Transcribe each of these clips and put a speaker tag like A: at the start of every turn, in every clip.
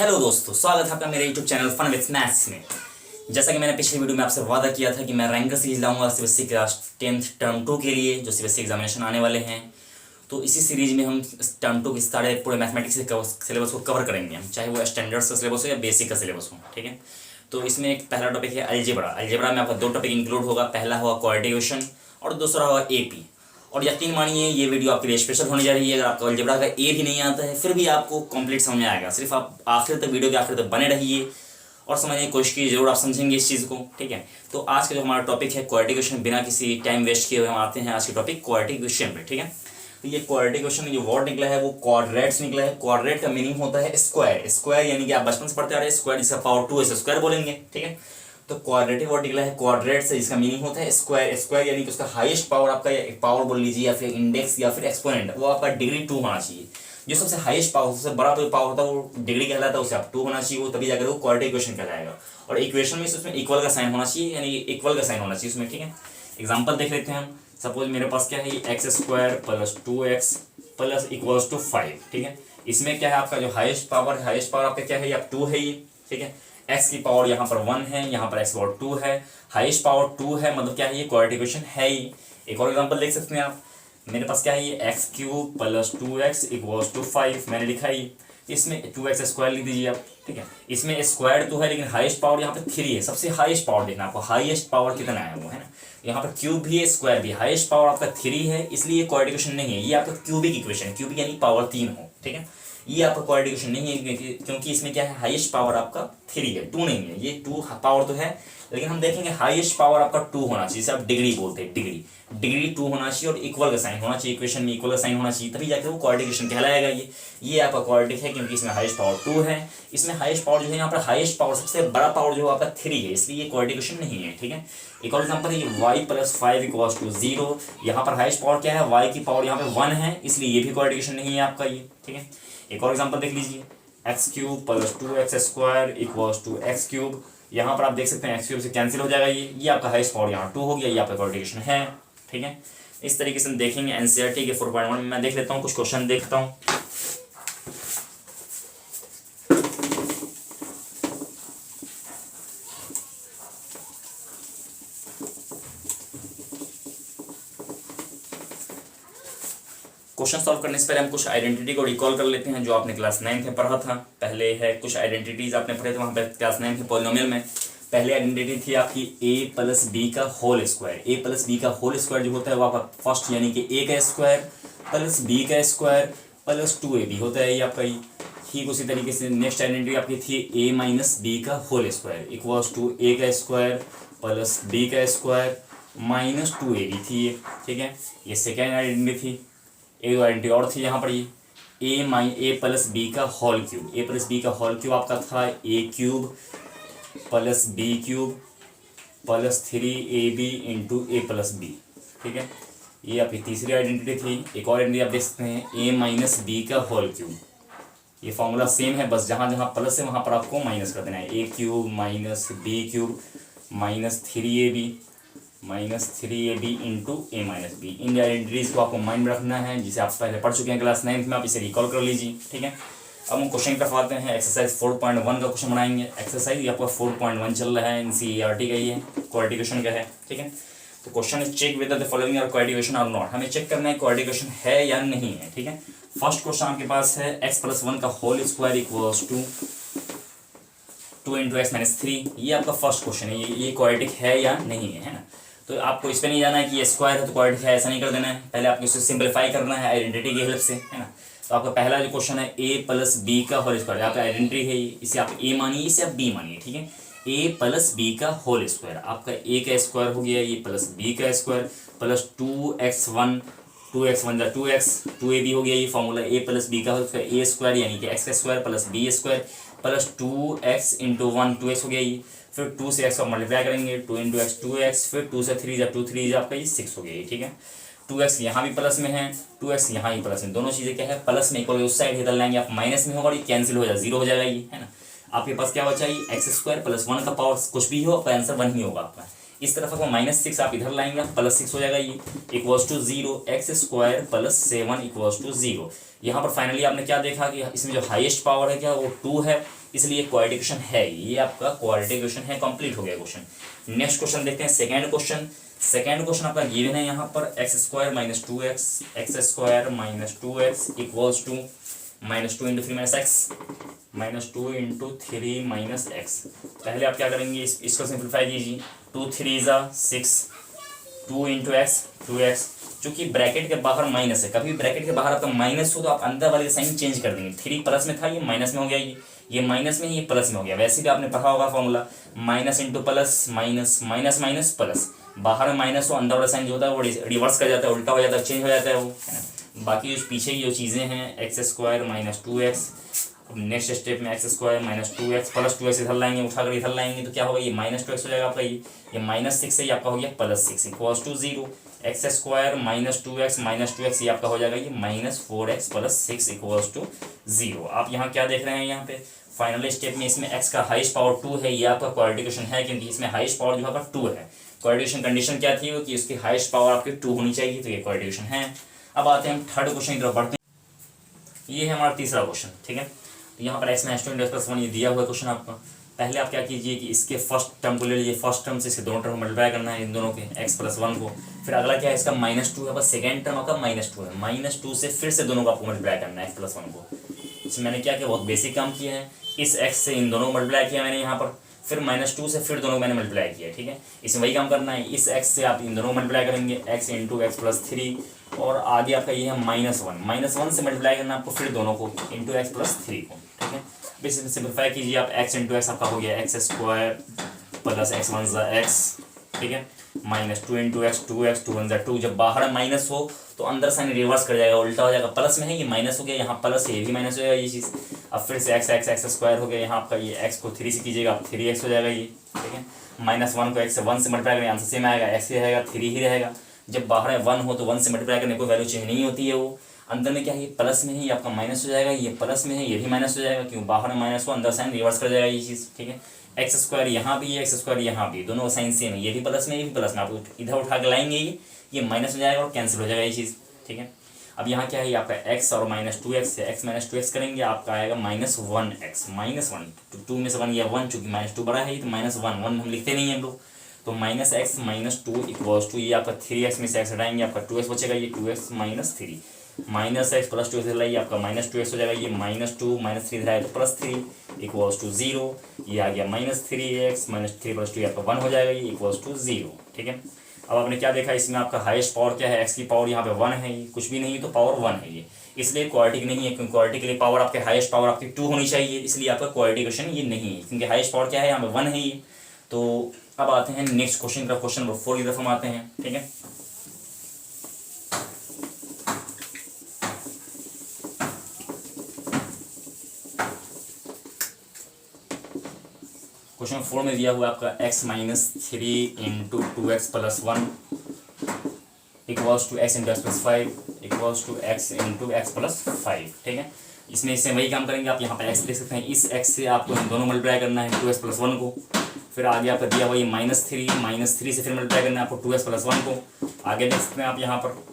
A: Hello दोस्तों, स्वागत है आपका मेरे YouTube channel fun with maths में। जैसा कि मैंने पिछली वीडियो में आपसे वादा किया था कि मैं रैंकर सीरीज लाऊंगा सीबीएसई क्लास 10th टर्म 2 के लिए, जो सीबीएसई एग्जामिनेशन आने वाले हैं। तो इसी सीरीज में हम टर्म 2 के सारे पूरे मैथमेटिक्स के सिलेबस को कवर करेंगे हम, चाहे वो स्टैंडर्ड्स का सिलेबस हो या बेसिक का सिलेबस हो। ठीक है, तो इसमें एक पहला टॉपिक है अलजेब्रा। अलजेब्रा में आपका दो टॉपिक इंक्लूड होगा, पहला होगा क्वाड्रेटिक और दूसरा होगा एपी। और यकीन मानिए ये वीडियो आपके लिए स्पेशल होने जा रही है। अगर आपको अलजेब्रा का ए भी नहीं आता है फिर भी आपको कंप्लीट समझ में आएगा। सिर्फ आप आखिर तक वीडियो के आखिर तक बने रहिए और समझने की कोशिश कीजिए, जरूर आप समझेंगे इस चीज़ को। ठीक है, तो आज का जो हमारा टॉपिक है क्वाड्रेटिक, बिना किसी टाइम वेस्ट किए हुए हम आते हैं आज के टॉपिक क्वाड्रेटिक पे। ठीक है, तो ये क्वाड्रेटिक जो वर्ड निकला है वो क्वाड्रेट्स निकला है। क्वाड्रेट का मीनिंग होता है स्क्वायर। स्क्वायर यानी कि आप बचपन से पढ़ते आ रहे हैं, स्क्वायर जिसका पावर 2 है स्क्वायर बोलेंगे। ठीक है, तो क्वाड्रेटिक वर्ड निकला है क्वाड्रेट से, जिसका मीनिंग होता है स्क्वायर। स्क्वायर यानी कि उसका हाईएस्ट पावर आपका पावर बोल लीजिए या फिर इंडेक्स या फिर एक्सपोनेंट, वो आपका डिग्री 2 होना चाहिए। जो सबसे हाईएस्ट पावर, सबसे बड़ा पावर होता है वो डिग्री कहलाता है, उससे आप 2 होना चाहिए, वो तभी जाकर वो क्वाड्रेटिक इक्वेशन कहलाएगा। और इक्वेशन में उसमें इक्वल का साइन होना चाहिए, यानी इक्वल का साइन होना चाहिए उसमें। ठीक है, एग्जाम्पल देख लेते हैं हम। सपोज मेरे पास क्या है, x square plus 2x plus equals to 5। ठीक है, इसमें क्या है आपका जो हाईएस्ट पावर आपका क्या है, या 2 है ये। ठीक है, x की पावर यहाँ पर 1 है, यहाँ पर x पावर 2 है, हाईएस्ट पावर 2 है, मतलब क्या है ये क्वाड्रेटिक इक्वेशन है ही। एक और एग्जांपल देख सकते हैं आप। मेरे पास क्या है ये x cube plus 2x equals to 5 मैंने लिखा ही। इसमें 2x स्क्वायर लिख दीजिए आप। ठीक है, इसमें स्क्वायर तो है लेकिन हाईएस्ट पावर यहाँ पे 3 है। सबसे हाईएस्ट पावर देखना आपको, हाईएस्ट पावर कितना है वो, है ना। यहाँ पर क्यूब भी है, स्क्वायर भी, हाईएस्ट पावर आपका 3 है, इसलिए क्वाड्रेटिक इक्वेशन नहीं है। ये आपका क्यूबिक इक्वेशन, क्यूबिक यानी पावर 3 हो। ठीक है, ये आपका क्वाड्रेटिक इक्वेशन नहीं है क्योंकि इसमें क्या है, हाईएस्ट पावर आपका 3 है, 2 नहीं है। ये 2 पावर तो है लेकिन हम देखेंगे हाईएस्ट पावर आपका 2 होना चाहिए, जिसे आप डिग्री बोलते हैं। डिग्री 2 होना चाहिए और इक्वल का साइन होना चाहिए, इक्वेशन में इक्वल का साइन होना चाहिए, तभी जाकर वो क्वाड्रेटिक इक्वेशन कहलाएगा। ये आपका क्वाड्रेटिक है क्योंकि इसमें हाईएस्ट पावर 2 है। इसमें हाईएस्ट पावर जो है, यहाँ पर हाईएस्ट पावर सबसे बड़ा पावर जो आपका 3 है, इसलिए ये क्वाड्रेटिक इक्वेशन नहीं है। ठीक है, एक और एग्जांपल है ये y प्लस 5 इक्वल्स टू 0। यहाँ पर हाईएस्ट पावर क्या है, y की पावर यहाँ पे 1 है, इसलिए ये भी क्वाड्रेटिक इक्वेशन नहीं है आपका ये। ठीक है, एक और एग्जांपल देख लीजिए, x cube plus 2x square equals to x cube. यहाँ पर आप देख सकते हैं एक्स क्यूब से कैंसिल हो जाएगा, ये आपका हाईएस्ट पावर यहाँ 2 हो गया, ये आपका क्वाड्रेटिक इक्वेशन है। ठीक है, इस तरीके से हम देखेंगे एनसीईआरटी के 4.1 में। मैं देख लेता हूँ कुछ क्वेश्चन देखता हूँ। क्वेश्चन सॉल्व करने से पहले हम कुछ आइडेंटिटी को रिकॉल कर लेते हैं जो आपने क्लास 9th में पढ़ा था। पहले है कुछ आइडेंटिटीज आपने पढ़े थे वहाँ पे क्लास 9th के पॉलिनोमियल में। पहले आइडेंटिटी थी आपकी a प्लस बी का whole square. a plus b का होल स्क्वायर जो होता है वो आपका फर्स्ट यानी कि a का स्क्वायर प्लस b का स्क्वायर प्लस 2ab होता है ये आपका। ठीक उसी तरीके से नेक्स्ट आइडेंटिटी आपकी थी a माइनस बी का whole square equals to a का स्क्वायर प्लस b का स्क्वायर माइनस 2ab थी ये। ठीक है, ये सेकेंड आइडेंटिटी थी। एक आइडेंटिटी और थी यहाँ पर ये a प्लस बी का whole cube. a plus b का होल क्यूब आपका था a cube plus b cube plus 3ab into a plus b. ठीक है, ये आपकी तीसरी आइडेंटिटी थी। एक और आइडेंटिटी आप देख सकते हैं a माइनस बी का होल क्यूब। ये फॉर्मूला सेम है, बस जहाँ जहाँ प्लस है वहाँ पर आपको माइनस कर देना है। a cube minus b cube minus 3ab into a minus b. इन आइडेंटिटीज को आपको माइंड में रखना है, जिसे आप पहले पढ़ चुके हैं क्लास 9th में, आप इसे रिकॉल कर लीजिए। ठीक है, अब हम क्वेश्चन की तरफ आते हैं। एक्सरसाइज 4.1 का क्वेश्चन बनाएंगे। एक्सरसाइज आपका 4.1 चल रहा है, एनसीईआरटी का, ये क्वाड्रेटिक इक्वेशन का है। ठीक है, तो question is check whether the following are quadratic equation और नॉट। हमें चेक करना है क्वाड्रेटिक इक्वेशन है या नहीं है। ठीक है, फर्स्ट क्वेश्चन आपके पास है x प्लस 1 का whole square equals to 2 into x minus 3। ये आपका फर्स्ट क्वेश्चन है, ये क्वाड्रेटिक है या नहीं है ना। तो आपको इस पर नहीं जाना है कि ये स्क्वायर है तो क्वाड्रेटिक है, ऐसा नहीं कर देना है। पहले आपको इसे सिंपलीफाई करना है आइडेंटिटी की हेल्प से, है ना। तो आपका पहला जो क्वेश्चन है a प्लस बी का होल स्क्वायर, आपका आइडेंटिटी है, इसे आप a मानिए, इसे आप b मानिए। ठीक है, a प्लस बी का होल स्क्वायर, आपका a का स्क्वायर हो गया, ये प्लस b का स्क्वायर प्लस 2x1 जा 2x 2ab हो गया। ये फॉर्मूला a प्लस बी का होल स्क्वायर, a स्क्वायर यानी कि x का square plus b square plus 2x into 1 2x हो गया ये। फिर 2 से x का मल्टीप्लाई करेंगे, 2 इंटू एक्स 2x, फिर 2 से 3 जा 2 3 जा आपका ये 6 हो गया ये। ठीक है, 2x यहाँ भी प्लस में है, 2x यहाँ भी प्लस में, दोनों चीज़ें क्या है प्लस में, इक्वल उस साइड इधर लाएंगे आप माइनस में होगा और ये कैंसिल हो जाएगा, 0 हो जाएगा ये, है ना। आपके पास क्या बचा ये एक्स स्क्वायर प्लस 1 का पावर कुछ भी हो, आपका आंसर 1 ही होगा आपका। इस तरफ आपको -6 आप इधर लाएंगे, प्लस 6 हो जाएगा ये, equals to 0, x square plus 7 equals to 0। यहाँ पर फाइनली आपने क्या देखा कि इसमें जो हाईएस्ट पावर है क्या वो 2 है, इसलिए क्वाड्रेटिक इक्वेशन है, ये आपका क्वाड्रेटिक इक्वेशन है, कंप्लीट हो गया क्वेश्चन। नेक्स्ट क्वेश्चन देखते हैं, सेकंड क्वेश्चन। सेकंड क्वेश्चन आपका गिवन है यहाँ पर x square minus two x equals to minus two into three minus x, minus two into three minus x. पहले आप क्या करेंगे, इसको सिंप्लीफाई कीजिए, टू थ्री ज़ा six, two into x two x, चूंकि ब्रैकेट के बाहर माइनस है, कभी ब्रैकेट के बाहर आपका माइनस हो तो आप अंदर वाले साइन चेंज कर देंगे। थ्री प्लस में था, ये माइनस में हो गया, ये माइनस में, ये प्लस में हो गया। वैसे भी आपने पढ़ा होगा formula, minus into plus minus, minus minus plus, बाहर में माइनस हो, अंदर वाला साइन जो होता है वो रिवर्स कर जाता है, उल्टा हो जाता है, चेंज हो जाता है वो, है ना। बाकी जो पीछे की जो चीज़ें हैं, x square minus two x, अब नेक्स्ट स्टेप में x square minus two x plus two x इधर लाएंगे, उठाकर इधर लाएंगे तो क्या होगा, ये माइनस टू एक्स हो जाएगा आपका, ये माइनस सिक्स है, ये आपका हो गया plus six equals to zero. X square minus two x ये आपका हो जाएगा ये minus four x plus six equals to zero. आप यहाँ क्या देख रहे हैं, यहाँ पे फाइनल स्टेप में इसमें एक्स का हाईएस्ट पावर टू है, ये आपका क्वाड्रेटिक इक्वेशन है, क्योंकि इसमें हाईएस्ट पावर जो है टू है। क्वाड्रेटिक कंडीशन क्या थी कि इसकी हाईएस्ट पावर आपकी टू होनी चाहिए, तो ये क्वाड्रेटिक इक्वेशन है। अब आते हैं हम थर्ड क्वेश्चन की तरफ बढ़ते हैं। ये है हमारा तीसरा क्वेश्चन, ठीक है। तो यहाँ पर x minus two into plus one ये दिया हुआ क्वेश्चन आपका। पहले आप क्या कीजिए कि इसके फर्स्ट टर्म को ले लीजिए, फर्स्ट टर्म से इसके दोनों टर्म मल्टीप्लाई करना है, इन दोनों के एक्स प्लस वन को। फिर अगला क्या है, इसका माइनस टू है, बस सेकेंड टर्म आपका माइनस टू है, माइनस टू से फिर से दोनों को आपको मल्टीप्लाई करना है, एक्स प्लस वन को। इसमें मैंने क्या किया, बहुत बेसिक काम किया है। इस एक्स से इन दोनों को मल्टीप्लाई किया मैंने यहाँ पर, फिर माइनस टू से फिर दोनों को मैंने मल्टीप्लाई किया, ठीक है। इसमें वही काम करना है, इस एक्स से आप इन दोनों को मल्टीप्लाई करेंगे, x into x plus three, और आगे आपका ये है माइनस वन से मल्टीप्लाई करना आपको फिर दोनों को इंटू एक्स प्लस थ्री को, ठीक है। बेसिकली सिंप्लीफाई कीजिए आप, एक्स इंटू एक्स आपका हो गया x square plus x one ज़ा एक्स, ठीक है, minus two into x two one ज़ा टू। जब बाहर माइनस हो तो अंदर साइन रिवर्स कर जाएगा, उल्टा हो जाएगा, प्लस में है ये माइनस हो गया, यहाँ प्लस है ये भी माइनस हो जाएगा ये चीज़। अब फिर से एक्स स्क्वायर हो गया, यहाँ आपका ये एक्स को थ्री से कीजिएगा, आप थ्री एक्स हो जाएगा ये, ठीक है। माइनस वन को एक्स से वन से मल्टीप्लाई करेंगे, आंसर सेम आएगा, एक्स ही रहेगा, थ्री ही रहेगा। जब बाहर वन हो तो वन से मल्टीप्लाई करने कोई वैल्यू चेंज नहीं होती है, वो अंदर में क्या है, ये प्लस में है, ये आपका माइनस हो जाएगा, ये प्लस में है, ये भी माइनस हो जाएगा, क्यों बाहर में माइनस हो, अंदर साइन रिवर्स कर जाएगा ये चीज़, ठीक है। एक्स स्क्वायर यहाँ भी है, एक्स स्क्वायर यहाँ भी, दोनों साइन सेम है, ये भी प्लस में, ये भी प्लस में, आप इधर उठा के लाएंगे ये माइनस हो जाएगा और कैंसिल हो जाएगा ये चीज़, ठीक है। अब यहाँ क्या है, ये आपका एक्स और माइनस टू एक्स है, एक्स माइनस टू एक्स करेंगे आपका आएगा minus one x, minus one, two में से वन या वन, चूँकि माइनस टू बड़ा है तो माइनस वन हम लिखते नहीं हैं हम लोग, तो minus x minus two equals to, ये आपका थ्री एक्स में से एक्स हटाएंगे, आपका टू एक्स बचेगा, ये two x minus three, minus x plus two x लाइए, आपका माइनस टू एक्स हो जाएगा, ये माइनस टू माइनस थ्री है तो plus three equals to zero, ये आ गया minus three x minus three plus two आपका वन हो जाएगा, ये इक्वल्स टू जीरो, ठीक है। अब आपने क्या देखा, इसमें आपका हाईएस्ट पावर क्या है, एक्स की पावर यहाँ पे वन है, ये कुछ भी नहीं तो पावर वन है ये, इसलिए क्वाड्रेटिक नहीं है, क्योंकि क्वाड्रेटिक के लिए पावर आपके हाईएस्ट पावर आपकी टू होनी चाहिए, इसलिए आपका क्वाड्रेटिक इक्वेशन ये नहीं है, क्योंकि हाईएस्ट पावर क्या है यहाँ पे वन है ये। तो अब आते हैं नेक्स्ट क्वेश्चन की तरफ, क्वेश्चन नंबर 4 की तरफ हम आते हैं, ठीक है। क्वेश्चन 4 में दिया हुआ आपका x minus three into two x plus one equals to x into x plus five equals to x into x plus five, ठीक है। इसमें इससे वही काम करेंगे, आप यहाँ पर x देख सकते हैं, इस x से आपको दोनों मल्टीप्लाई करना है टू एक्स प्लस वन को, फिर आगे आपका दिया हुआ ये माइनस थ्री से फिर मल्टीप्लाई करना है आपको टू एक्स प्लस वन को, आगे देख सकते हैं आप यहाँ पर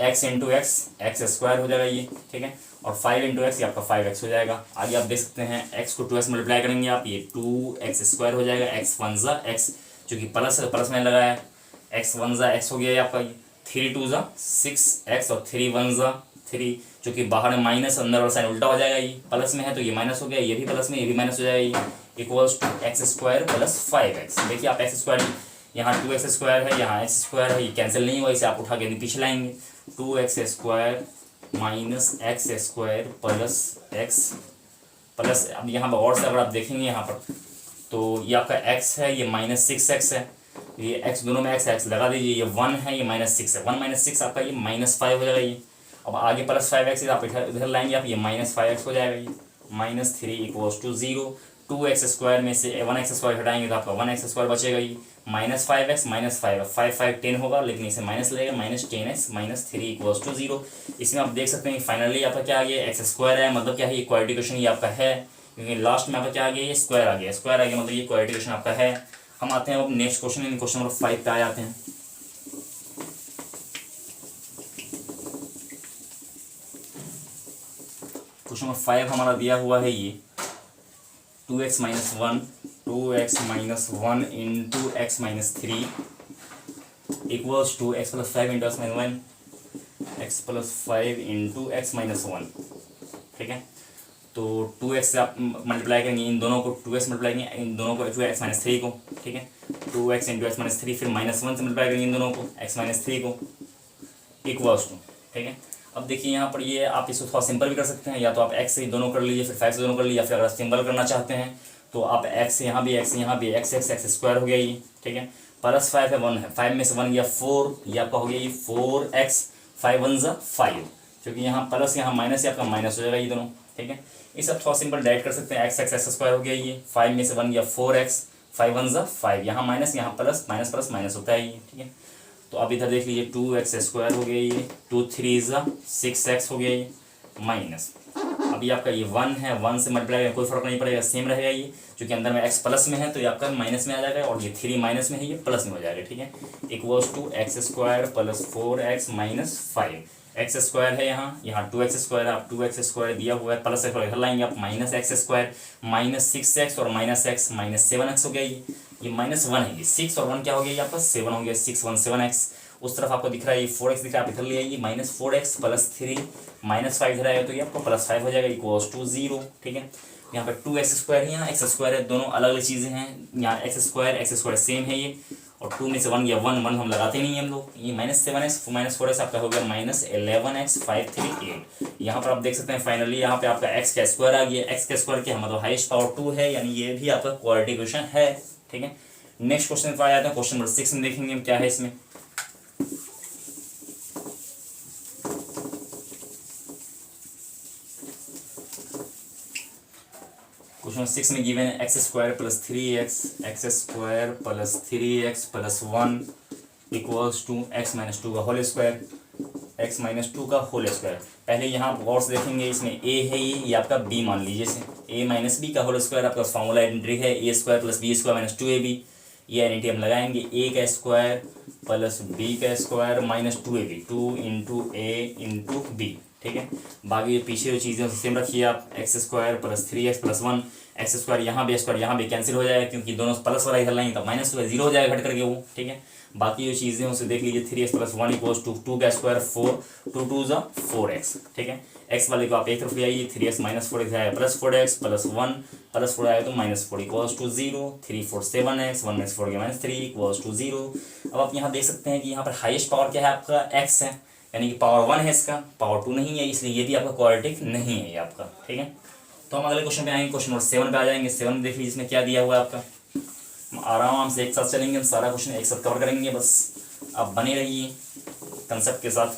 A: x इंटू एक्स स्क्वायर हो जाएगा ये, ठीक है, और फाइव इंटू एक्स ये आपका फाइव एक्स हो जाएगा। आगे आप देख सकते हैं x को टू एक्स मल्टीप्लाई करेंगे आप, ये टू एक्स स्क्वायर हो जाएगा, एक्स वन ज़ा एक्स, चूँकि प्लस है प्लस में लगाया है, एक्स वन ज़ा एक्स हो गया ये आपका, ये थ्री टू ज़ा सिक्स एक्स और थ्री वन ज़ा थ्री, चूँकि बाहर में माइनस अंदर और साइन उल्टा हो जाएगा, ये प्लस में है तो ये माइनस हो गया, ये भी प्लस में ये भी माइनस हो जाएगा, ये equals to x square plus five x. देखिए आप एक्स स्क्वायर यहाँ टू एक्स स्क्वायर है, यहाँ एक्स स्क्वायर है, ये कैंसिल नहीं हुआ, इसे आप उठा के पीछे लाएंगे, two x square minus x square plus x plus, अब यहाँ पर और से अगर आप देखेंगे यहाँ पर तो ये आपका x है, ये माइनस सिक्स एक्स है, ये x दोनों में x लगा दीजिए, ये वन है, ये माइनस सिक्स है, वन माइनस सिक्स आपका ये माइनस फाइव हो जाएगा ये। अब आगे प्लस फाइव एक्स आप इधर लाएंगे आप, ये माइनस फाइव एक्स हो जाएगा, ये minus three equals to zero, two x square में से वन एक्स स्क्वायर हटाएंगे तो आपका वन एक्स स्क्वायर बचेगा, ये minus five x minus five five ten होगा, लेकिन इसे माइनस लगेगा, minus ten x minus three equals to zero. इसमें आप देख सकते हैं फाइनली आपका क्या आ गया, एक्स स्क्वायर है, मतलब क्या है ये क्वाड्रेटिक इक्वेशन ये आपका है, क्योंकि लास्ट में आपका क्या आ गया, ये स्क्वायर आ गया, स्क्वायर आ गया मतलब ये क्वाड्रेटिक इक्वेशन आपका है। हम आते हैं अब नेक्स्ट क्वेश्चन, क्वेश्चन नंबर 5 पे आ जाते हैं। क्वेश्चन नंबर 5 हमारा दिया हुआ है ये 2x minus one, 2x minus one into x minus three equals to x plus five into x minus one, x plus five into x minus one. ठीक है, तो 2x से आप मल्टीप्लाई करेंगे इन दोनों को, 2x मल्टीप्लाई करेंगे इन दोनों को, एक्स माइनस थ्री को। ठीक है, 2x into x minus three, फिर माइनस वन से मल्टीप्लाई करेंगे इन दोनों को, एक्स माइनस थ्री को, इक्वल्स टू। ठीक है, अब देखिए यहाँ पर ये आप इसको थोड़ा सिंपल भी कर सकते हैं, या तो आप x से दोनों कर लीजिए, फिर 5 से दोनों कर लीजिए, या फिर अगर सिंपल करना चाहते हैं तो आप x यहाँ भी x यहाँ भी x स्क्वायर हो गया ये। ठीक है, प्लस 5 है 1 है, 5 में से 1 गया 4, ये आपका हो गया ये 4x, 5 1 ज़ा 5, क्योंकि यहाँ प्लस यहाँ माइनस है, आपका माइनस हो जाएगा ये दोनों। ठीक है, इसे आप थोड़ा सिंपल डायरेक्ट कर सकते हैं, x स्क्वायर हो गया ये, 5 में से 1 गया 4x, 5 1 ज़ा 5, यहाँ माइनस यहाँ प्लस, माइनस प्लस माइनस होता है ये। ठीक है, तो अब इधर देख लीजिए 2x स्क्वायर हो गया ये, 2 3 ज़ा 6x हो गया ये, माइनस अभी आपका ये 1 है, 1 से मल्टीप्लाई कोई फर्क नहीं पड़ेगा, सेम रहेगा ये, क्योंकि अंदर में x प्लस में है तो ये आपका माइनस में आ जाएगा, और ये 3 माइनस में है ये प्लस में हो जाएगा। ठीक है, equals to x square plus 4x minus 5, x square है यहाँ 2x स्क्वायर है, आप 2x स्क्वायर दिया हुआ है, प्लस स्क्वायर इधर लाएंगे आप, minus x square minus 6x और माइनस एक्स माइनस 7x हो गया ये माइनस 1 है, ये 6 और 1 क्या हो गया ये आपका 7 हो गया, 6 1 7x। उस तरफ आपको दिख रहा है ये 4x दिख रहा है, आप इधर ले आइए, माइनस 4x प्लस 3 माइनस 5 इधर आएगा तो ये आपको प्लस 5 हो जाएगा, इक्वल्स टू 0। ठीक है, यहाँ पर 2x स्क्वायर है, यहाँ एक्स स्क्वायर है, दोनों अलग अलग चीज़ें हैं, यहाँ एक्स स्क्वायर सेम है ये, और 2 में से 1 गया 1 1 हम लगाते नहीं हैं हम लोग, ये माइनस 7x माइनस 4x आपका हो गया माइनस 11x 5 3 8। यहाँ पर आप देख सकते हैं फाइनली यहाँ पे आपका x का स्क्वायर आ गया, x का स्क्वायर क्या है मतलब हाईएस्ट पावर 2 है, यानी ये भी आपका क्वाड्रेटिक क्वेश्चन है। ठीक है, नेक्स्ट क्वेश्चन पर आ जाते हैं, क्वेश्चन नंबर 6 में देखेंगे हम क्या है इसमें। क्वेश्चन 6 में गिवन है x square plus 3x, x square plus 3x plus 1 equals to x minus 2 का होल स्क्वायर, एक्स माइनस 2 का होल स्क्वायर। पहले यहाँ आप गौर से देखेंगे, इसमें a है ये आपका b मान लीजिए इसे, a माइनस बी का होल स्क्वायर आपका फॉर्मूला एंट्री है, a square plus b square minus 2ab, ये एनिटी हम लगाएंगे, a का स्क्वायर प्लस b का square minus 2ab, 2 into a into b। ठीक है, बाकी पीछे जो चीज़ें सेम रखिए आप, x square plus 3x plus 1, x square यहाँ भी कैंसिल हो जाएगा, क्योंकि दोनों प्लस वाला इधर लाएंगे तो माइनस तो 0 हो जाएगा घट करके वो। ठीक है, बाकी जो चीज़ें उसे देख लीजिए, 3x प्लस 1 इक्वल्स टू 2 का स्क्वायर 4, 2 2 ज़ा 4x। ठीक है, एक्स वाले को आप एक तरफ ले आइए, 3x माइनस 4x आएगा प्लस 4x प्लस 1 प्लस 4 आएगा तो minus 4 equals to 0, 3 4 7x, 1 minus 4 minus 3 equals to 0। अब आप यहाँ देख सकते हैं कि यहाँ पर हाईएस्ट पावर क्या है आपका x है, यानी कि पावर 1 है, इसका पावर 2 नहीं है, इसलिए ये भी आपका क्वाड्रेटिक नहीं है ये आपका। ठीक है, तो हम अगले क्वेश्चन पे आएंगे, क्वेश्चन नंबर 7 पे आ जाएंगे। 7 में देख लीजिए इसमें क्या दिया हुआ है आपका, हम आराम से एक साथ चलेंगे, हम सारा क्वेश्चन एक साथ कवर करेंगे, बस आप बने रहिए कंसेप्ट के साथ।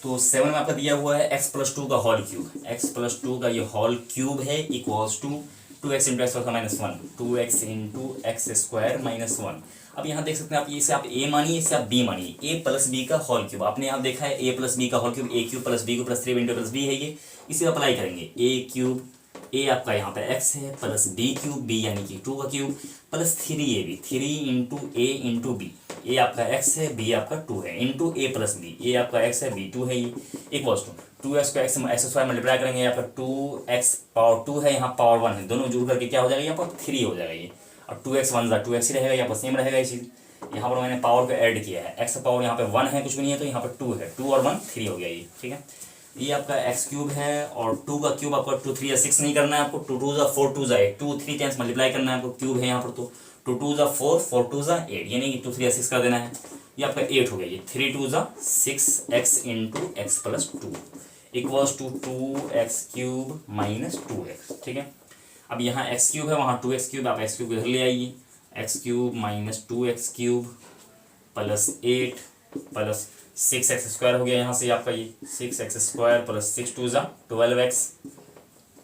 A: तो 7 में आपका दिया हुआ है x प्लस 2 का होल क्यूब, x प्लस 2 का ये होल क्यूब है equals to 2x into x minus 1, 2x into x square minus 1। अब यहाँ देख सकते हैं आप, इसे आप a मानिए, इसे आप b मानिए, a प्लस b का होल क्यूब, आपने यहाँ देखा है a प्लस b का whole cube, a cube plus b को प्लस 3 इंटू प्लस b है ये, इसे अप्लाई करेंगे, a क्यूब, a आपका यहाँ पे x है प्लस b क्यूब, b यानी कि 2 का cube plus 3ab, 3 into a into b, a आपका x है, b आपका 2 है, into a plus b, a आपका x है, b 2 है ये, इक्वल्स टू 2x को एक्स स्क्वायर मल्टीप्लाई करेंगे, यहाँ पर 2x पावर 2 है, यहाँ पावर 1 है, दोनों जुड़ करके क्या हो जाएगा यहाँ पर 3 हो जाएगा ये, और 2x 1 ज़ा 2x ही रहेगा, यहाँ पर सेम रहेगा ये चीज़। यहाँ पर मैंने पावर को ऐड किया है, x पावर यहाँ पे 1 है, कुछ भी नहीं है, तो यहाँ पर 2 है, 2 और 1 3 हो गया ये। ठीक है, ये आपका x क्यूब है, और 2 का क्यूब आपको 2 3 या 6 नहीं करना है आपको, 2 2 ज़ा 4 2 ज़ा 8, 2 3 टाइम्स मल्टीप्लाई करना है आपको, क्यूब है यहाँ पर, तो 2 2 ज़ा 4 4 2 ज़ा 8, यानी कि 2 3 या 6 कर देना है, ये आपका 8 हो गया ये, 3 2 ज़ा 6x into x plus 2 equals to 2x cube minus 2x। ठीक है, अब यहाँ x क्यूब है, वहाँ 2x क्यूब, आप x क्यूब इधर ले आइए, x cube minus 2x cube plus 8 plus 6x square हो गया, यहाँ से आपका ये 6x स्क्वायर प्लस 6 2 ज़ा 12x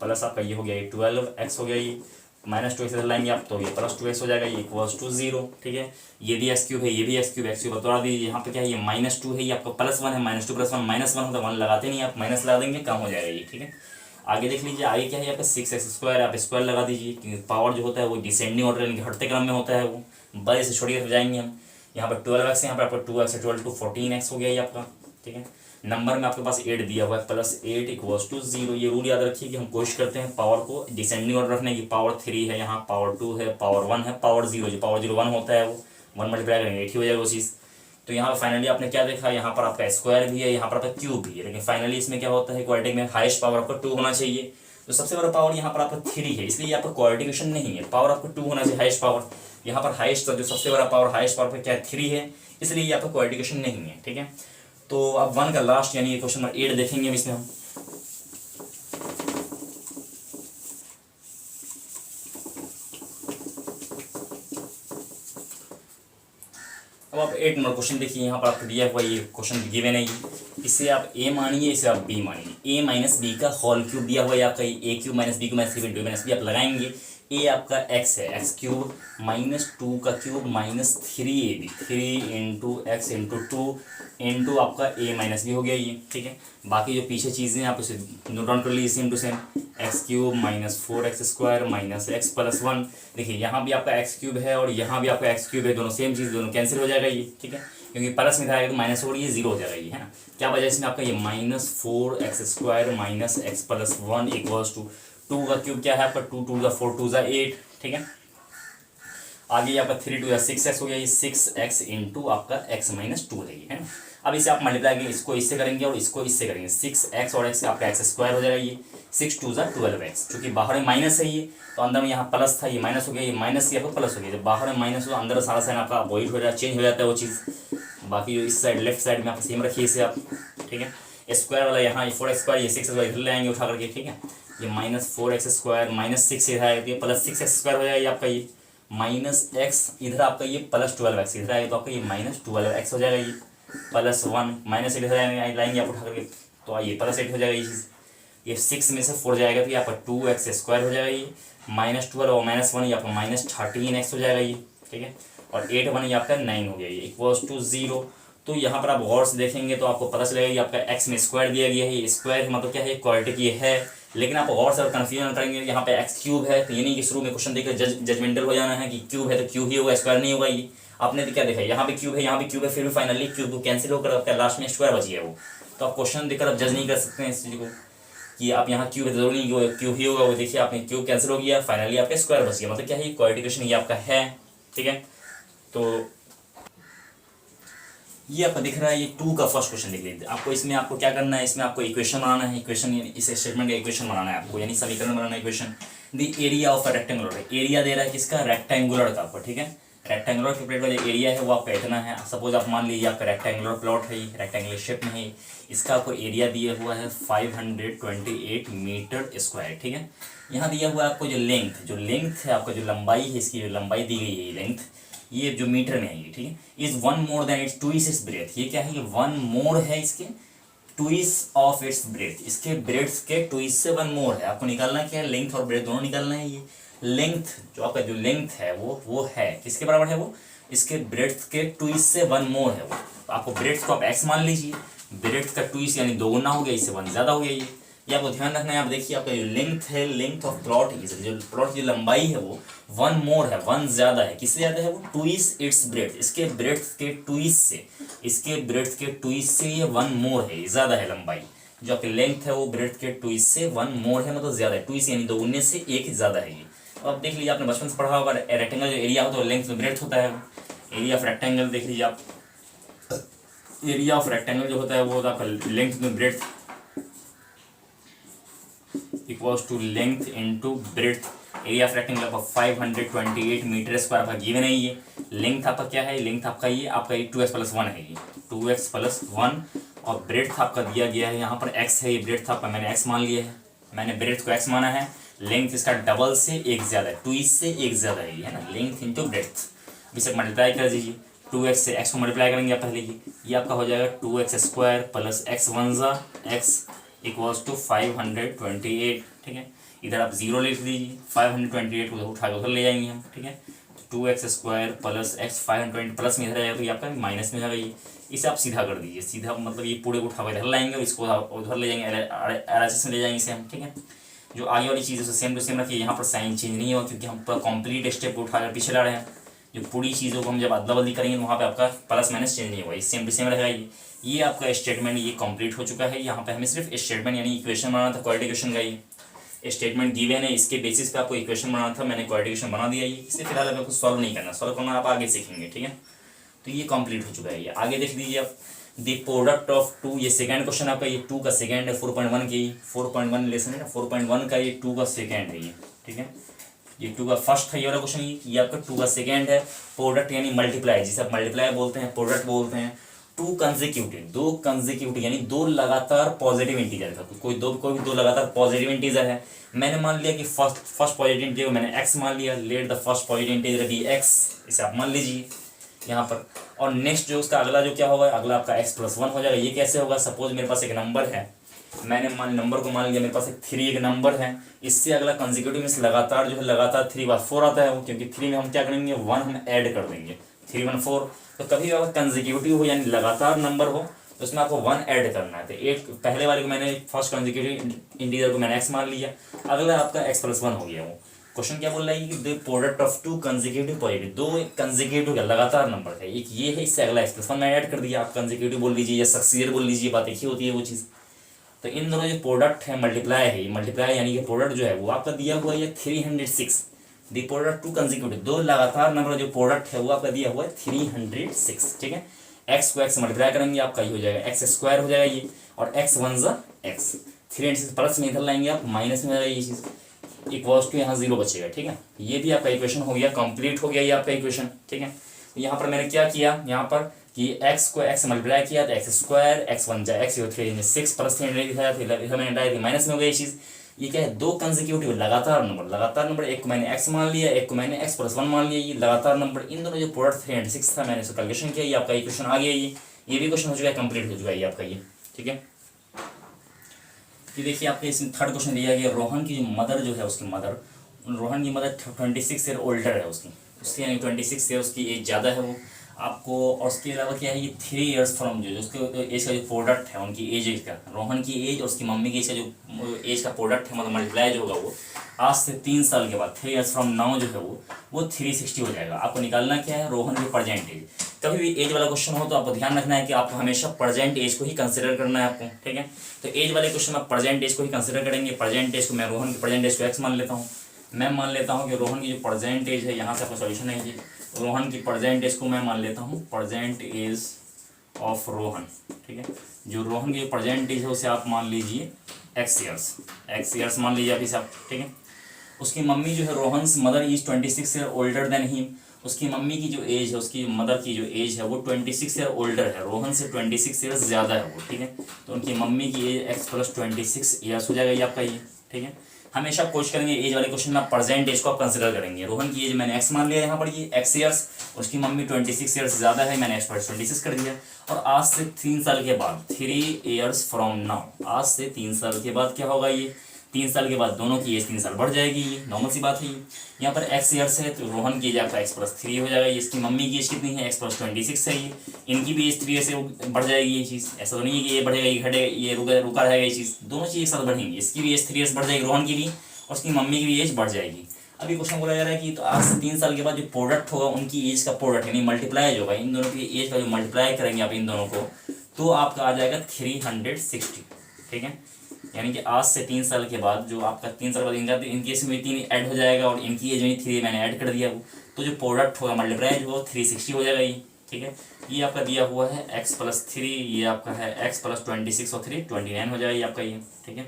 A: प्लस आपका ये हो गया ये 12x हो गया ये, माइनस 2x इधर लाएंगे आप तो ये प्लस 2x हो जाएगा, ये इक्वल्स टू 0। ठीक है, ये भी x क्यूब है, ये भी x क्यूब बता दीजिए, यहाँ पे क्या है ये माइनस 2 है, ये आपका प्लस 1 है, माइनस 2 प्लस 1 माइनस 1 होता है, 1 लगाते नहीं आप, माइनस लगा देंगे कम हो जाएगा ये। ठीक है, आगे देख लीजिए, आगे क्या है आपका 6x स्क्वायर, आप स्क्वायर लगा दीजिए, क्योंकि पावर जो होता है वो डिसेंडिंग ऑर्डर यानी कि घटते क्रम में होता है, वो बड़े से छोटी तरफ जाएंगे हम। यहाँ पर 12x है, यहाँ पर आपका 2x 12 टू 14x हो गया ये आपका। ठीक है, नंबर में आपके पास 8 दिया हुआ है, +8 इक्वल्स टू 0। ये रूल याद रखिए कि हम कोशिश करते हैं पावर को डिसेंडिंग ऑर्डर रखने की। पावर 3 है यहाँ, पावर 2 है, पावर 1 है, पावर 0 जो पावर 0 1 होता है वो 1 मल्टीप्लाई करेंगे 8 ही हो जाएगा वो चीज़। तो यहाँ फाइनली आपने क्या देखा, यहाँ पर आपका स्क्वायर भी है, यहाँ पर आपका क्यूब भी है, लेकिन फाइनली इसमें क्या होता है, क्वाड्रेटिक में हाईएस्ट पावर आपका 2 होना चाहिए। तो सबसे बड़ा पावर यहाँ पर आपका 3 है, इसलिए यहाँ पर क्वाड्रेटिक इक्वेशन नहीं है, पावर आपको 2 होना चाहिए हाईएस्ट पावर। यहाँ पर हाईएस्ट जो सबसे बड़ा पावर हाईएस्ट पावर पर क्या है 3 है, इसलिए यहाँ पर क्वाड्रेटिक इक्वेशन नहीं है। ठीक है, तो अब 1 का लास्ट यानी क्वेश्चन नंबर 8 देखेंगे अब इसमें हम। अब आप 8 नंबर क्वेश्चन देखिए, यहाँ पर आपको दिया हुआ ये क्वेश्चन गिवन है, इसे आप ए मानिए, इसे आप बी मानिए। ए माइनस बी का होल क्यूब दिया हुआ है आपका, ए क्यूब माइनस बी को माइनस 3 इंटू माइनस बी आप लगाएंगे। ए आपका एक्स है, एक्स क्यूब -2 का cube -3ab, 3 into x into 2 into आपका ए माइनस बी हो गया ये। ठीक है, बाकी जो पीछे चीज़ें आप उसे नोट डाउन कर लीजिए same to same. X cube -4x² -x+1। देखिए यहाँ भी आपका एक्स क्यूब है और यहाँ भी आपका एक्स क्यूब है, दोनों सेम चीज़, दोनों कैंसिल हो जाएगा ये। ठीक है, क्योंकि प्लस में था तो माइनस हो रही है, 0 हो जाएगा ये, है ना। क्या वजह इसमें आपका ये -4x² -x+1 इक्वल्स टू 2 का क्यूब क्या है आपका 2 2 4 2 8। ठीक है, आगे आपका 3 2 6x हो गया, ये 6x इंटू आपका x -2 हो जाएगी, है ना। अब इसे आप मल्टीप्लाई करेंगे, इसको इससे करेंगे और इसको इससे करेंगे, 6x और x आपका x² हो जाएगा, ये 6 2 12x। चूँकि बाहर में माइनस है ये, तो अंदर में यहाँ प्लस था, ये माइनस हो गया, ये माइनस आपका प्लस हो गया। जब बाहर में माइनस हो अंदर सारा साइन आपका अवॉइड हो जाता है, चेंज हो जाता है वो चीज़। बाकी जो इस साइड लेफ्ट साइड में आप सेम रखिए इसे आप। ठीक है, स्क्वायर वाला यहाँ 4x², ये 6 इधर ले आएंगे उठा करके। ठीक है, ये -4x² -6 इधर आएगा, ये +6x² हो जाएगा ये आपका, ये -x इधर आपका ये +12x इधर आएगा, तो आपका ये -12x हो जाएगा, ये +1 -8 इधर लाएंगे आप उठा करके, तो ये +8 हो जाएगा ये चीज़। ये 6 में से 4 जाएगा तो ये आपका 2x² हो जाएगा, ये -12 और -1 ये आपका -13x हो जाएगा ये। ठीक है, और 8 1 ये आपका 9 हो गया, ये इक्वल्स टू 0। तो यहाँ पर आप गौर से देखेंगे तो आपको पता चलेगा कि आपका x में स्क्वायर दिया गया है, ये स्क्वायर मतलब क्या है, क्वाड्रेटिक ये है। लेकिन आप गौर से कन्फ्यूजन करेंगे, यहाँ पे x क्यूब है, तो ये नहीं कि शुरू में क्वेश्चन देखकर जजमेंटल हो जाना है कि क्यूब है तो क्यूब ही होगा, स्क्वायर नहीं होगा। ये आपने तो क्या देखा, यहाँ भी क्यूब है, यहाँ भी क्यूब है, फिर भी फाइनली क्यूब कैंसिल होकर आपका लास्ट में स्क्वायर बच गया वो। तो आप क्वेश्चन देखकर आप जज नहीं कर सकते हैं इस चीज़ को कि आप यहाँ क्यूब है, जरूरी नहीं कि वो क्यूब ही होगा। वो देखिए आपने क्यूब कैंसिल हो गया, फाइनली आपका स्क्वायर बच गया, मतलब क्या है, क्वाड्रेटिक इक्वेशन ये आपका है। ठीक है, तो ये आपको दिख रहा है, ये 2 का फर्स्ट क्वेश्चन लिख लीजिए। आपको इसमें आपको क्या करना है, इसमें आपको इक्वेशन बनाना है, इक्वेशन इस स्टेटमेंट का इक्वेशन बनाना है आपको, यानी समीकरण बनाना है, equation. The area of a rectangular, area दे रहा है किसका, रेक्टेंगुलर का आपको। ठीक है, रेक्टेंगुलर के प्लेट का जो एरिया है वो आपका इतना है। सपोज आप मान लीजिए आपका रेक्टेंगुलर प्लॉट है, रेक्टेंगुलर शेप में है, इसका आपको एरिया दिया हुआ है 528 मीटर स्क्वायर। ठीक है, यहाँ दिया हुआ है आपको जो लेंथ है आपका, जो लंबाई है इसकी, जो लंबाई दी गई है लेंथ, ये जो मीटर में है ये। ठीक है, is 1 more than it's twice it's breath, ये क्या है, ये 1 मोर है इसके ट्विस ऑफ इट्स ब्रेथ, इसके ब्रेथ के ट्विस से 1 मोर है। आपको निकालना क्या है, लेंथ और ब्रेथ दोनों निकालना है। ये लेंथ जो आपका जो लेंथ है वो है किसके बराबर है, वो इसके ब्रेथ के ट्विस से 1 मोर है वो। तो आपको ब्रेथ को आप x मान लीजिए, ब्रेथ का ट्विस यानी 2 गुना हो गया, इससे 1 ज़्यादा हो गया ये आपको ध्यान रखना है। आप देखिए आपका जो लेंथ है, लेंथ ऑफ प्लॉट, जो प्लॉट की लंबाई है वो 1 मोर है, 1 ज़्यादा है। किससे ज़्यादा है वो, ट्विस इट्स ब्रेथ, इसके ब्रेथ के ट्विस से, इसके ब्रेथ के ट्विस से ये 1 मोर है, ज़्यादा है लंबाई। जो आपकी लेंथ है वो ब्रेथ के ट्विस से 1 मोर है, मतलब ज़्यादा है। ट्विस यानी 2 गुने से 1 ज़्यादा है ये। तो आप देख लीजिए, आपने बचपन से पढ़ा होगा, रेक्टेंगल जो एरिया हो तो लेंथ में ब्रेथ होता है। एरिया ऑफ रेक्टेंगल देख लीजिए आप, एरिया ऑफ रेक्टेंगल जो होता है वो आपका लेंथ में breadth equals to length into breadth. Area of rectangle आपका 528 मीटर स्क्वायर आपका गिवन है। ये लेंथ आपका क्या है, लेंथ आपका ये 2x+1 है, ये 2x+1 और ब्रेथ आपका दिया गया है यहाँ पर x है, ये ब्रेथ आपका मैंने x मान लिया है, मैंने ब्रेथ को x माना है। लेंथ इसका डबल से 1 ज़्यादा है, 2 से 1 ज़्यादा है, ना, लेंथ इंटू ब्रेथ। इसे मल्टीप्लाई कर दीजिए, 2x से x को मल्टीप्लाई करेंगे आप पहले ये आपका हो जाएगा 2x² plus x1 x equals to 528। ठीक है, इधर आप 0 लिख दीजिए, 528 को उठा के उधर ले जाएंगे हम। ठीक है, 2x² प्लस x 520 प्लस में इधर आएगा तो ये आपका माइनस में जाएगा ये। इसे आप सीधा कर दीजिए, सीधा मतलब ये पूरे को उठा के इधर लाएंगे और इसको उधर ले जाएंगे, RHS में ले जाएंगे इसे हम। ठीक है, जो आगे वाली चीज़ है सेम टू सेम रखिए, यहाँ पर साइन चेंज नहीं हुआ क्योंकि हम कंप्लीट स्टेप उठा कर पीछे ला रहे हैं। जो पूरी चीज़ों को हम जब अदला बदली करेंगे तो वहाँ पे आपका प्लस माइनस चेंज नहीं होगा, ये सेम टू सेम रहेगा। ये आपका स्टेटमेंट ये कंप्लीट हो चुका है। यहाँ पे हमें सिर्फ स्टेटमेंट यानी इक्वेशन बनाना था, क्वाड्रेटिक इक्वेशन का ये स्टेटमेंट गिवन है, इसके बेसिस पे आपको इक्वेशन बनाना था, मैंने क्वाड्रेटिक इक्वेशन बना दिया। ये इसे फिलहाल आपको सॉल्व नहीं करना, सॉल्व करना आप आगे सीखेंगे, ठीक है। तो ये कंप्लीट हो चुका है। ये आगे देख लीजिए आप, द प्रोडक्ट ऑफ टू, ये सेकंड क्वेश्चन आपका, ये 2 का सेकंड है 4.1 की, 4.1 लेसन है ना, 4.1 का ये 2 का सेकंड है ये, ठीक है। ये 2 का फर्स्ट है ये वाला क्वेश्चन, ये आपका 2 का सेकंड है। प्रोडक्ट यानी मल्टीप्लाई, जिसे आप मल्टीप्लाई बोलते हैं, प्रोडक्ट बोलते हैं। 2 कंसेक्यूटिव, 2 कंसेक्यूटिव यानी 2 लगातार पॉजिटिव इंटीजर का, कोई भी दो लगातार पॉजिटिव इंटीजर है। मैंने मान लिया कि फर्स्ट पॉजिटिव इंटीजर मैंने एक्स मान लिया, let the first positive integer be x, इसे आप मान लीजिए यहाँ पर। और नेक्स्ट जो उसका अगला जो क्या होगा, अगला आपका x+1 हो जाएगा। ये कैसे होगा, सपोज मेरे पास एक नंबर है, मैंने नंबर को मान लिया, मेरे पास एक 3 एक नंबर है, इससे अगला कंसेक्यूटिव में लगातार जो है लगातार 3 बार 4 आता है वो, क्योंकि 3 में हम क्या करेंगे 1 हम ऐड कर देंगे, 3 1 4। तो कभी अगर कंसेक्यूटिव हो यानी लगातार नंबर हो तो उसमें आपको 1 ऐड करना है। तो एक पहले वाले को मैंने फर्स्ट कंसेक्यूटिव इंटीजर को मैंने x मान लिया, अगला आपका x+1 हो गया। वो क्वेश्चन क्या बोल रहा है कि the product of 2 consecutive positive, 2 consecutive का लगातार नंबर है, एक ये है, इससे अगला x+1 मैंने ऐड कर दिया। आप कंसेक्यूटिव बोल लीजिए या सक्सीडियर बोल लीजिए, बात एक ही होती है वो चीज़। तो इन दोनों जो प्रोडक्ट है मल्टीप्लाई है, मल्टीप्लाई यानी कि प्रोडक्ट जो है वो आपका दिया हुआ है 306। द प्रोडक्ट 2 कंसेक्यूटिव, 2 लगातार नंबर जो प्रोडक्ट है वो आपका दिया हुआ है 306, ठीक है। एक्स को एक्स मल्टीप्लाई करेंगे आपका ये हो जाएगा x² हो जाएगा ये, और x1 ज़ा x, 306 प्लस में इधर लाएंगे आप, माइनस में आ जाएगी ये चीज़, इक्वल्स टू यहाँ 0 बचेगा, ठीक है। ये भी आपका इक्वेशन हो गया, कंप्लीट हो गया ये आपका इक्वेशन, ठीक है। तो यहाँ पर मैंने क्या किया, यहाँ पर कि x को x मल्टीप्लाई किया तो x², x1 जा x, 306 प्लस 3 दिखाया था, इधर मैंने डाली थी माइनस में हो गई ये चीज़। ये क्या है, 2 कंसेक्यूटिव लगातार नंबर, एक को मैंने x मान लिया, एक को मैंने x+1 मान लिया, ये लगातार नंबर, इन दोनों जो प्रोडक्ट 306 था मैंने इसको कैलकुलेशन किया, ये आपका इक्वेशन आ गया। ये भी क्वेश्चन हो चुका है, कंप्लीट हो चुका है ये आपका ये, ठीक है। ये देखिए आपके इसमें थर्ड क्वेश्चन दिया गया, रोहन की जो मदर जो है, उसकी मदर, रोहन की मदर 26 ईयर ओल्डर है उसकी यानी 26 ईयर उसकी एज ज़्यादा है वो आपको। और उसके अलावा क्या है, ये 3 इयर्स फ्रॉम जो उसके एज का जो प्रोडक्ट है, उनकी एज का, रोहन की एज और उसकी मम्मी की एज का जो एज का प्रोडक्ट है, मतलब मल्टीप्लाई जो होगा वो आज से 3 साल के बाद, 3 इयर्स फ्रॉम नाउ जो है वो 360 हो जाएगा। आपको निकालना क्या है, रोहन की प्रेजेंट एज। कभी भी एज वाला क्वेश्चन हो तो आपको ध्यान रखना है कि आपको हमेशा प्रेजेंट एज को ही कंसिडर करना है आपको, ठीक है। तो एज वाले क्वेश्चन में प्रेजेंट एज को ही कंसिडर करेंगे। प्रेजेंट एज को मैं रोहन की प्रेजेंट एज को एक्स मान लेता हूँ। मैं मान लेता हूँ कि रोहन की जो प्रेजेंट एज है, यहाँ से आपका सॉल्यूशन है जी, रोहन की प्रेजेंट एज को मैं मान लेता हूँ प्रेजेंट एज ऑफ रोहन, ठीक है। जो रोहन की प्रेजेंट एज है उसे आप मान लीजिए एक्स ईयर्स मान लीजिए आप इसे आप, ठीक है। उसकी मम्मी जो है, Rohan's mother is 26 year older than him, उसकी मम्मी की जो एज है, उसकी मदर की जो एज है वो 26 ईयर ओल्डर है, रोहन से 26 ईयर्स ज़्यादा है वो, ठीक है। तो उनकी मम्मी की एज x+26 ईयर्स हो जाएगा ये आपका ये, ठीक है। हमेशा कोशिश करेंगे एज वाले क्वेश्चन में प्रेजेंट एज को आप कंसिडर करेंगे। रोहन की एज मैंने x मान लिया यहाँ पर, ये x ईयर्स, उसकी मम्मी 26 ईयर्स ज़्यादा है, मैंने x+26 कर दिया। और आज से 3 साल के बाद, 3 इयर्स फ्रॉम नाउ, आज से 3 साल के बाद क्या होगा, ये 3 साल के बाद दोनों की एज 3 साल बढ़ जाएगी, ये नॉर्मल सी बात है। यहाँ पर x ईयर्स है तो रोहन की एज आपका x+3 हो जाएगा। इसकी मम्मी की एज कितनी है, x+26 है, ये इनकी भी एज 3 ईयर से बढ़ जाएगी ये चीज़। ऐसा तो नहीं है कि ये बढ़ेगा ये घटेगा, ये रुका रहेगा, ये चीज़ दोनों चीज़ एक साथ बढ़ेंगी। इसकी भी एज 3 ईयर्स बढ़ जाएगी रोहन की भी, और उसकी मम्मी की भी एज बढ़ जाएगी। अभी क्वेश्चन बोला जा रहा है कि तो आज से 3 साल के बाद जो प्रोडक्ट होगा उनकी एज का प्रोडक्ट यानी मल्टीप्लाई जो होगा, इन दोनों की एज का जो मल्टीप्लाई करेंगे आप इन दोनों को, तो आपका आ जाएगा 360, ठीक है। यानी कि आज से 3 साल के बाद जो आपका 3 साल बाद इनकी एज में 3 ऐड हो जाएगा और इनकी एज में 3 मैंने ऐड कर दिया वो, तो जो प्रोडक्ट होगा मल्टीप्लाई जो होगा 360 हो जाएगा ये, ठीक है। ये आपका दिया हुआ है x+3, ये आपका है x+26 और 3 29 हो जाएगा ये आपका ये, ठीक है,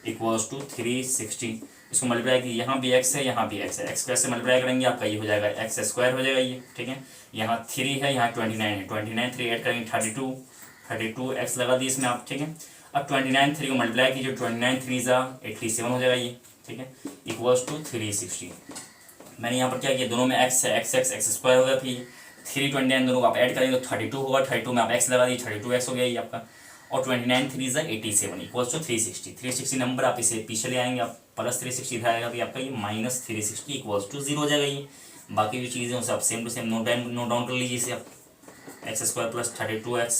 A: इक्वल्स टू 360। इसको मल्टीप्लाई की, यहाँ भी x है, यहाँ भी x है, x को से मल्टीप्लाई करेंगे आपका ये हो जाएगा x² हो जाएगा ये, ठीक है। यहाँ 3 है, यहाँ 29 है, 29 3 ऐड करेंगे 32 x लगा दी इसमें आप, ठीक है। अब 29 3 को मल्टीप्लाई कीजिए, 29 3 ज़ा 87 हो जाएगा ये, ठीक है, इक्वल्स टू 360। मैंने यहाँ पर क्या किया, दोनों में x है, x² हो गया, फिर 329 दोनों को आप ऐड करेंगे तो 32 होगा, 32 में आप x लगा दीजिए, 32x हो गया ये आपका, और 29 3 ज़ा 87 इक्वल्स टू 360 नंबर आप इसे पीछे ले आएंगे, आप प्लस 360 इधर आएगा तो आपका ये -360 इक्वल्स टू 0 हो जाएगा ये। बाकी जो चीज़ें उसे आप same to same note down कर लीजिए इसे आप, x² + 32x।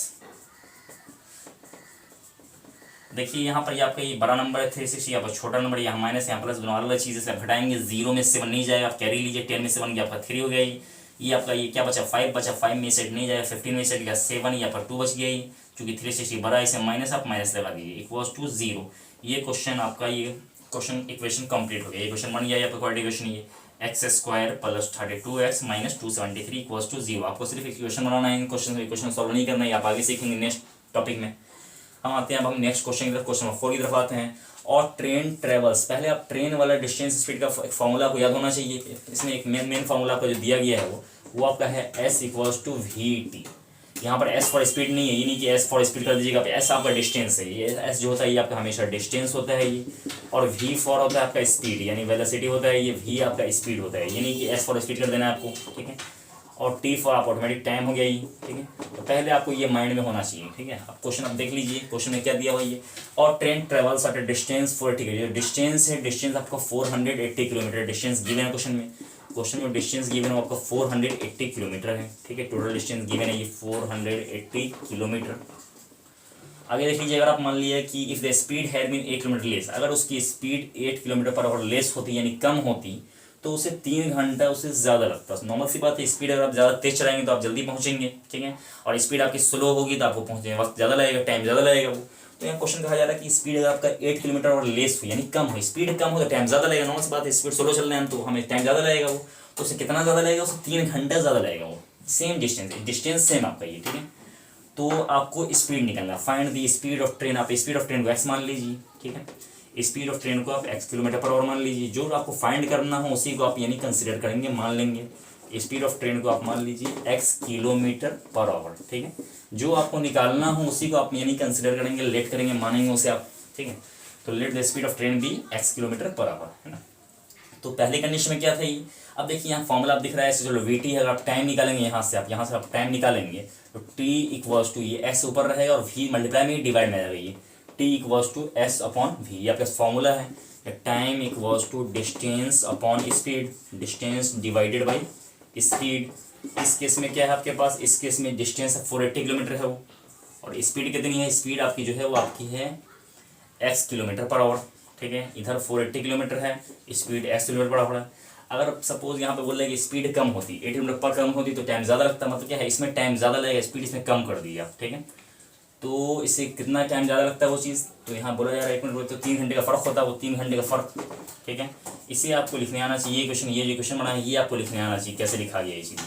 A: देखिए यहाँ पर ये आपका ये बड़ा नंबर है 360, यहाँ पर छोटा नंबर, यहाँ माइनस यहाँ प्लस, दोनों अलग चीज़ें से आप घटाएंगे, 0 में 7 नहीं जाएगा, आप कैरी लीजिए, 10 में 7 गया आपका 3 हो गया ये, ये आपका ये क्या बचा 5 बचा, 5 में सेट नहीं जाएगा, 15 में सेट गया 7, यहाँ पर 2 बच गया ही, चूँकि 360 बड़ा इसे माइनस आप माइनस लगा दीजिए इक्वल्स टू 0। ये क्वेश्चन आपका ये क्वेश्चन इक्वेशन कंप्लीट हो गया। ये क्वेश्चन बन गया आपका क्वाड्रेटिक इक्वेशन ये x² plus 32x minus 273 equals to 0। आपको सिर्फ इक्वेशन बनाना है, इक्वेशन सॉल्व नहीं करना है, आप आगे सीखेंगे नेक्स्ट टॉपिक में। हम आते हैं अब हम नेक्स्ट क्वेश्चन की तरफ, क्वेश्चन नंबर 4 की तरफ आते हैं। और ट्रेन ट्रेवल्स, पहले आप ट्रेन वाला डिस्टेंस स्पीड का एक फॉर्मूला आपको याद होना चाहिए। इसमें एक मेन फार्मूला आपको जो दिया गया है वो आपका है s इक्वल्स टू VT। यहाँ पर s फॉर स्पीड नहीं है, ये नहीं कि s फॉर स्पीड कर दीजिएगा, s आपका डिस्टेंस है, ये s जो होता है ये आपका हमेशा डिस्टेंस होता है ये, और v फॉर होता है आपका स्पीड यानी वेलोसिटी होता है, ये v आपका स्पीड होता है, ये नहीं कि s फॉर स्पीड कर देना है आपको, ठीक है। और t फॉर आप ऑटोमेटिक टाइम हो गया ये, ठीक है। तो पहले आपको ये माइंड में होना चाहिए, ठीक है। अब क्वेश्चन आप देख लीजिए, क्वेश्चन में क्या दिया हुआ ये, और train travels at a distance 40, जो डिस्टेंस है, डिस्टेंस आपको 480 किलोमीटर डिस्टेंस गिवन है क्वेश्चन में। क्वेश्चन में डिस्टेंस गिवन है आपका 480 किलोमीटर है, ठीक है। टोटल डिस्टेंस गिवन है ये 480 किलोमीटर। आगे देख लीजिए, अगर आप मान लिया कि if the speed had been 8 kilometre less, अगर उसकी speed 8 kilometre per hour less होती यानी कम होती तो उसे 3 घंटा उससे ज़्यादा लगता। नॉर्मल सी बात है, स्पीड अगर आप ज़्यादा तेज चलाएंगे तो आप जल्दी पहुंचेंगे, ठीक है। और स्पीड आपकी स्लो होगी तो आपको पहुंचने में वक्त ज़्यादा लगेगा, टाइम ज़्यादा लगेगा वो। तो यहाँ क्वेश्चन कहा जा रहा है कि स्पीड अगर आपका 8 किलोमीटर और लेस हो यानी कम हो, स्पीड कम हो तो टाइम ज़्यादा लगेगा। नॉर्मल सी बात है, स्पीड स्लो चल रहे हैं तो हमें टाइम ज़्यादा लगेगा वो, तो उसे कितना ज़्यादा लगेगा, उसे 3 घंटा ज़्यादा लगेगा वो। सेम डिस्टेंस सेम आपका ये, ठीक है। तो आपको स्पीड निकलना, find the speed of train. आप स्पीड ऑफ ट्रेन को x मान लीजिए, ठीक है। स्पीड ऑफ ट्रेन को आप x किलोमीटर पर आवर मान लीजिए। जो आपको फाइंड करना हो उसी को आप यानी कंसिडर करेंगे, मान लेंगे। स्पीड ऑफ ट्रेन को आप मान लीजिए x किलोमीटर पर आवर, ठीक है। जो आपको निकालना हो उसी को आप यानी कंसिडर करेंगे, लेट करेंगे, मानेंगे उसे आप, ठीक है। तो let the speed of train be x kilometre per hour, है ना। तो पहले कंडीशन में क्या था ये, अब देखिए यहाँ फॉर्मूला आप दिख रहा है, चलो VT है, अगर आप टाइम निकालेंगे यहाँ से आप टाइम निकालेंगे तो T इक्वल्स टू ये x ऊपर रहेगा और V मल्टीप्लाई में डिवाइड में रहेगा ये T equals to S upon V। ये आपका फॉर्मूला है, time equals to distance upon speed, distance divided by speed. इस केस में क्या है आपके पास, इस केस में डिस्टेंस 480 किलोमीटर है वो, और स्पीड कितनी है, स्पीड आपकी जो है वो आपकी है x किलोमीटर पर आवर, ठीक है। इधर 480 किलोमीटर है, speed x kilometre per hour है। अगर सपोज यहाँ पे बोल रहे कि स्पीड कम होती, 80 किलोमीटर पर कम होती तो टाइम ज़्यादा लगता, मतलब क्या है इसमें टाइम ज़्यादा लगेगा, स्पीड इसमें कम कर दी आप, ठीक है। तो इससे कितना टाइम ज़्यादा लगता है वो चीज़, तो यहाँ बोला जा रहा है 1 मिनट, तो 3 घंटे का फ़र्क होता है, वो 3 घंटे का फ़र्क, ठीक है। इसे आपको लिखने आना चाहिए, क्वेश्चन ये जो क्वेश्चन बना है ये आपको लिखने आना चाहिए, कैसे लिखा गया ये चीज़।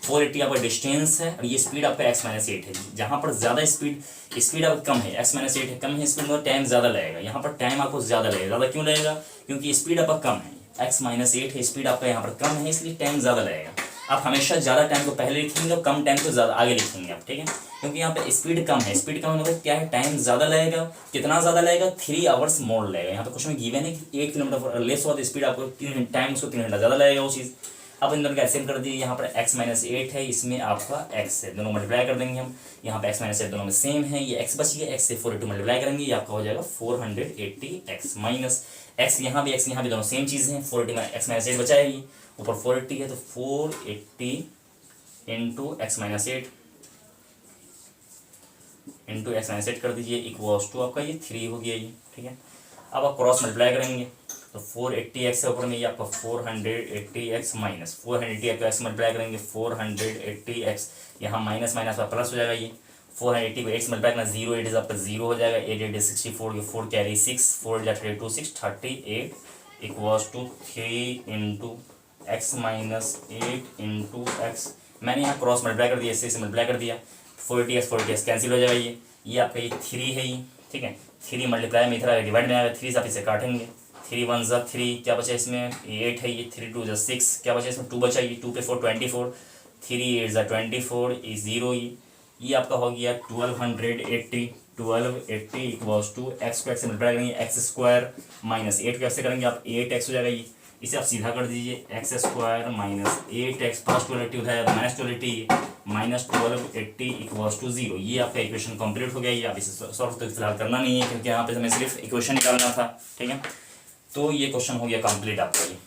A: 480 आपका डिस्टेंस है और ये स्पीड आपका x-8 है। जहाँ पर ज़्यादा स्पीड आपका कम है, x-8 है, कम है स्पीड में टाइम ज़्यादा लगेगा। यहाँ पर टाइम आपको ज़्यादा लगेगा, ज़्यादा क्यों लगेगा, क्योंकि स्पीड आपका कम है, x-8 है, स्पीड आपका यहाँ पर कम है, इसलिए टाइम ज़्यादा लगेगा। आप हमेशा ज़्यादा टाइम को पहले लिखेंगे और कम टाइम को ज़्यादा आगे लिखेंगे आप, ठीक है। क्योंकि यहाँ पे स्पीड कम है, स्पीड कम मतलब क्या है, टाइम ज़्यादा लगेगा। कितना ज़्यादा लगेगा, 3 आवर्स मोर लगेगा। यहाँ पे क्वेश्चन में गिवन है कि 8 किलोमीटर लेस हुआ तो स्पीड आपको 3 टाइम उसको 3 घंटा ज़्यादा लगेगा वो चीज़। अब इन दोनों का एसएम कर दिए, यहाँ पर x-8 है, इसमें आपका x है, दोनों मल्टीप्लाई कर देंगे हम। यहाँ पे x-8 दोनों में सेम है, ये x बच गया, x से 480 मल्टीप्लाई करेंगे, ये आपका हो जाएगा 480x माइनस x, यहाँ भी दोनों सेम चीज़ हैं। 480 में x-8 बचा है, ये ऊपर 480 है, तो 480 इंटू x-8 इंटू x-8 कर दीजिए, इक्वल्स टू आपका ये 3 हो गया ये, ठीक है। अब आप क्रॉस मल्टीप्लाई करेंगे तो 480x ऊपर में ये आपका 480x माइनस 480x मल्टीप्लाई करेंगे 480x, यहाँ माइनस माइनस का प्लस हो जाएगा, ये 480 को x मल्टीप्लाई करना 0 8 आपका 0 हो जाएगा, 8 8 64, ये 4 carry 6, 4 32 6 38 equals to 3 into x minus 8 into x। मैंने यहाँ क्रॉस मल्टीप्लाई कर दिया, इससे मल्टीप्लाई कर दिया, 480x कैंसिल हो जाएगा, ये आपका ये 3 है ये, ठीक है। 3 मल्टीप्लाई में इधर डिवाइड में आएगा, 3 से आप इसे काटेंगे, 3 1 ज़ा 3, क्या बचा इसमें 8 है, ये 3 2 ज़ा 6, क्या बचा इसमें 2 बचा, ये 2 पे 4 24, 3 8 ज़ा 24, ये 0, ये आपका हो गया 1280 इक्वल्स टू x को x से मल्टीप्लाई करेंगे, x स्क्वायर माइनस 8 को x से करेंगे आप 8x हो जाएगा, ये इसे आप सीधा कर दीजिए, x square minus 8x plus 1280 उठाया तो माइनस 1280 माइनस 1280 इक्वल्स टू 0। ये आपका इक्वेशन कंप्लीट हो गया। ये आप इसे सॉल्व तो फिलहाल करना नहीं है क्योंकि यहाँ पे हमें सिर्फ इक्वेशन निकालना था, ठीक है। तो ये क्वेश्चन हो गया कंप्लीट आपका ये।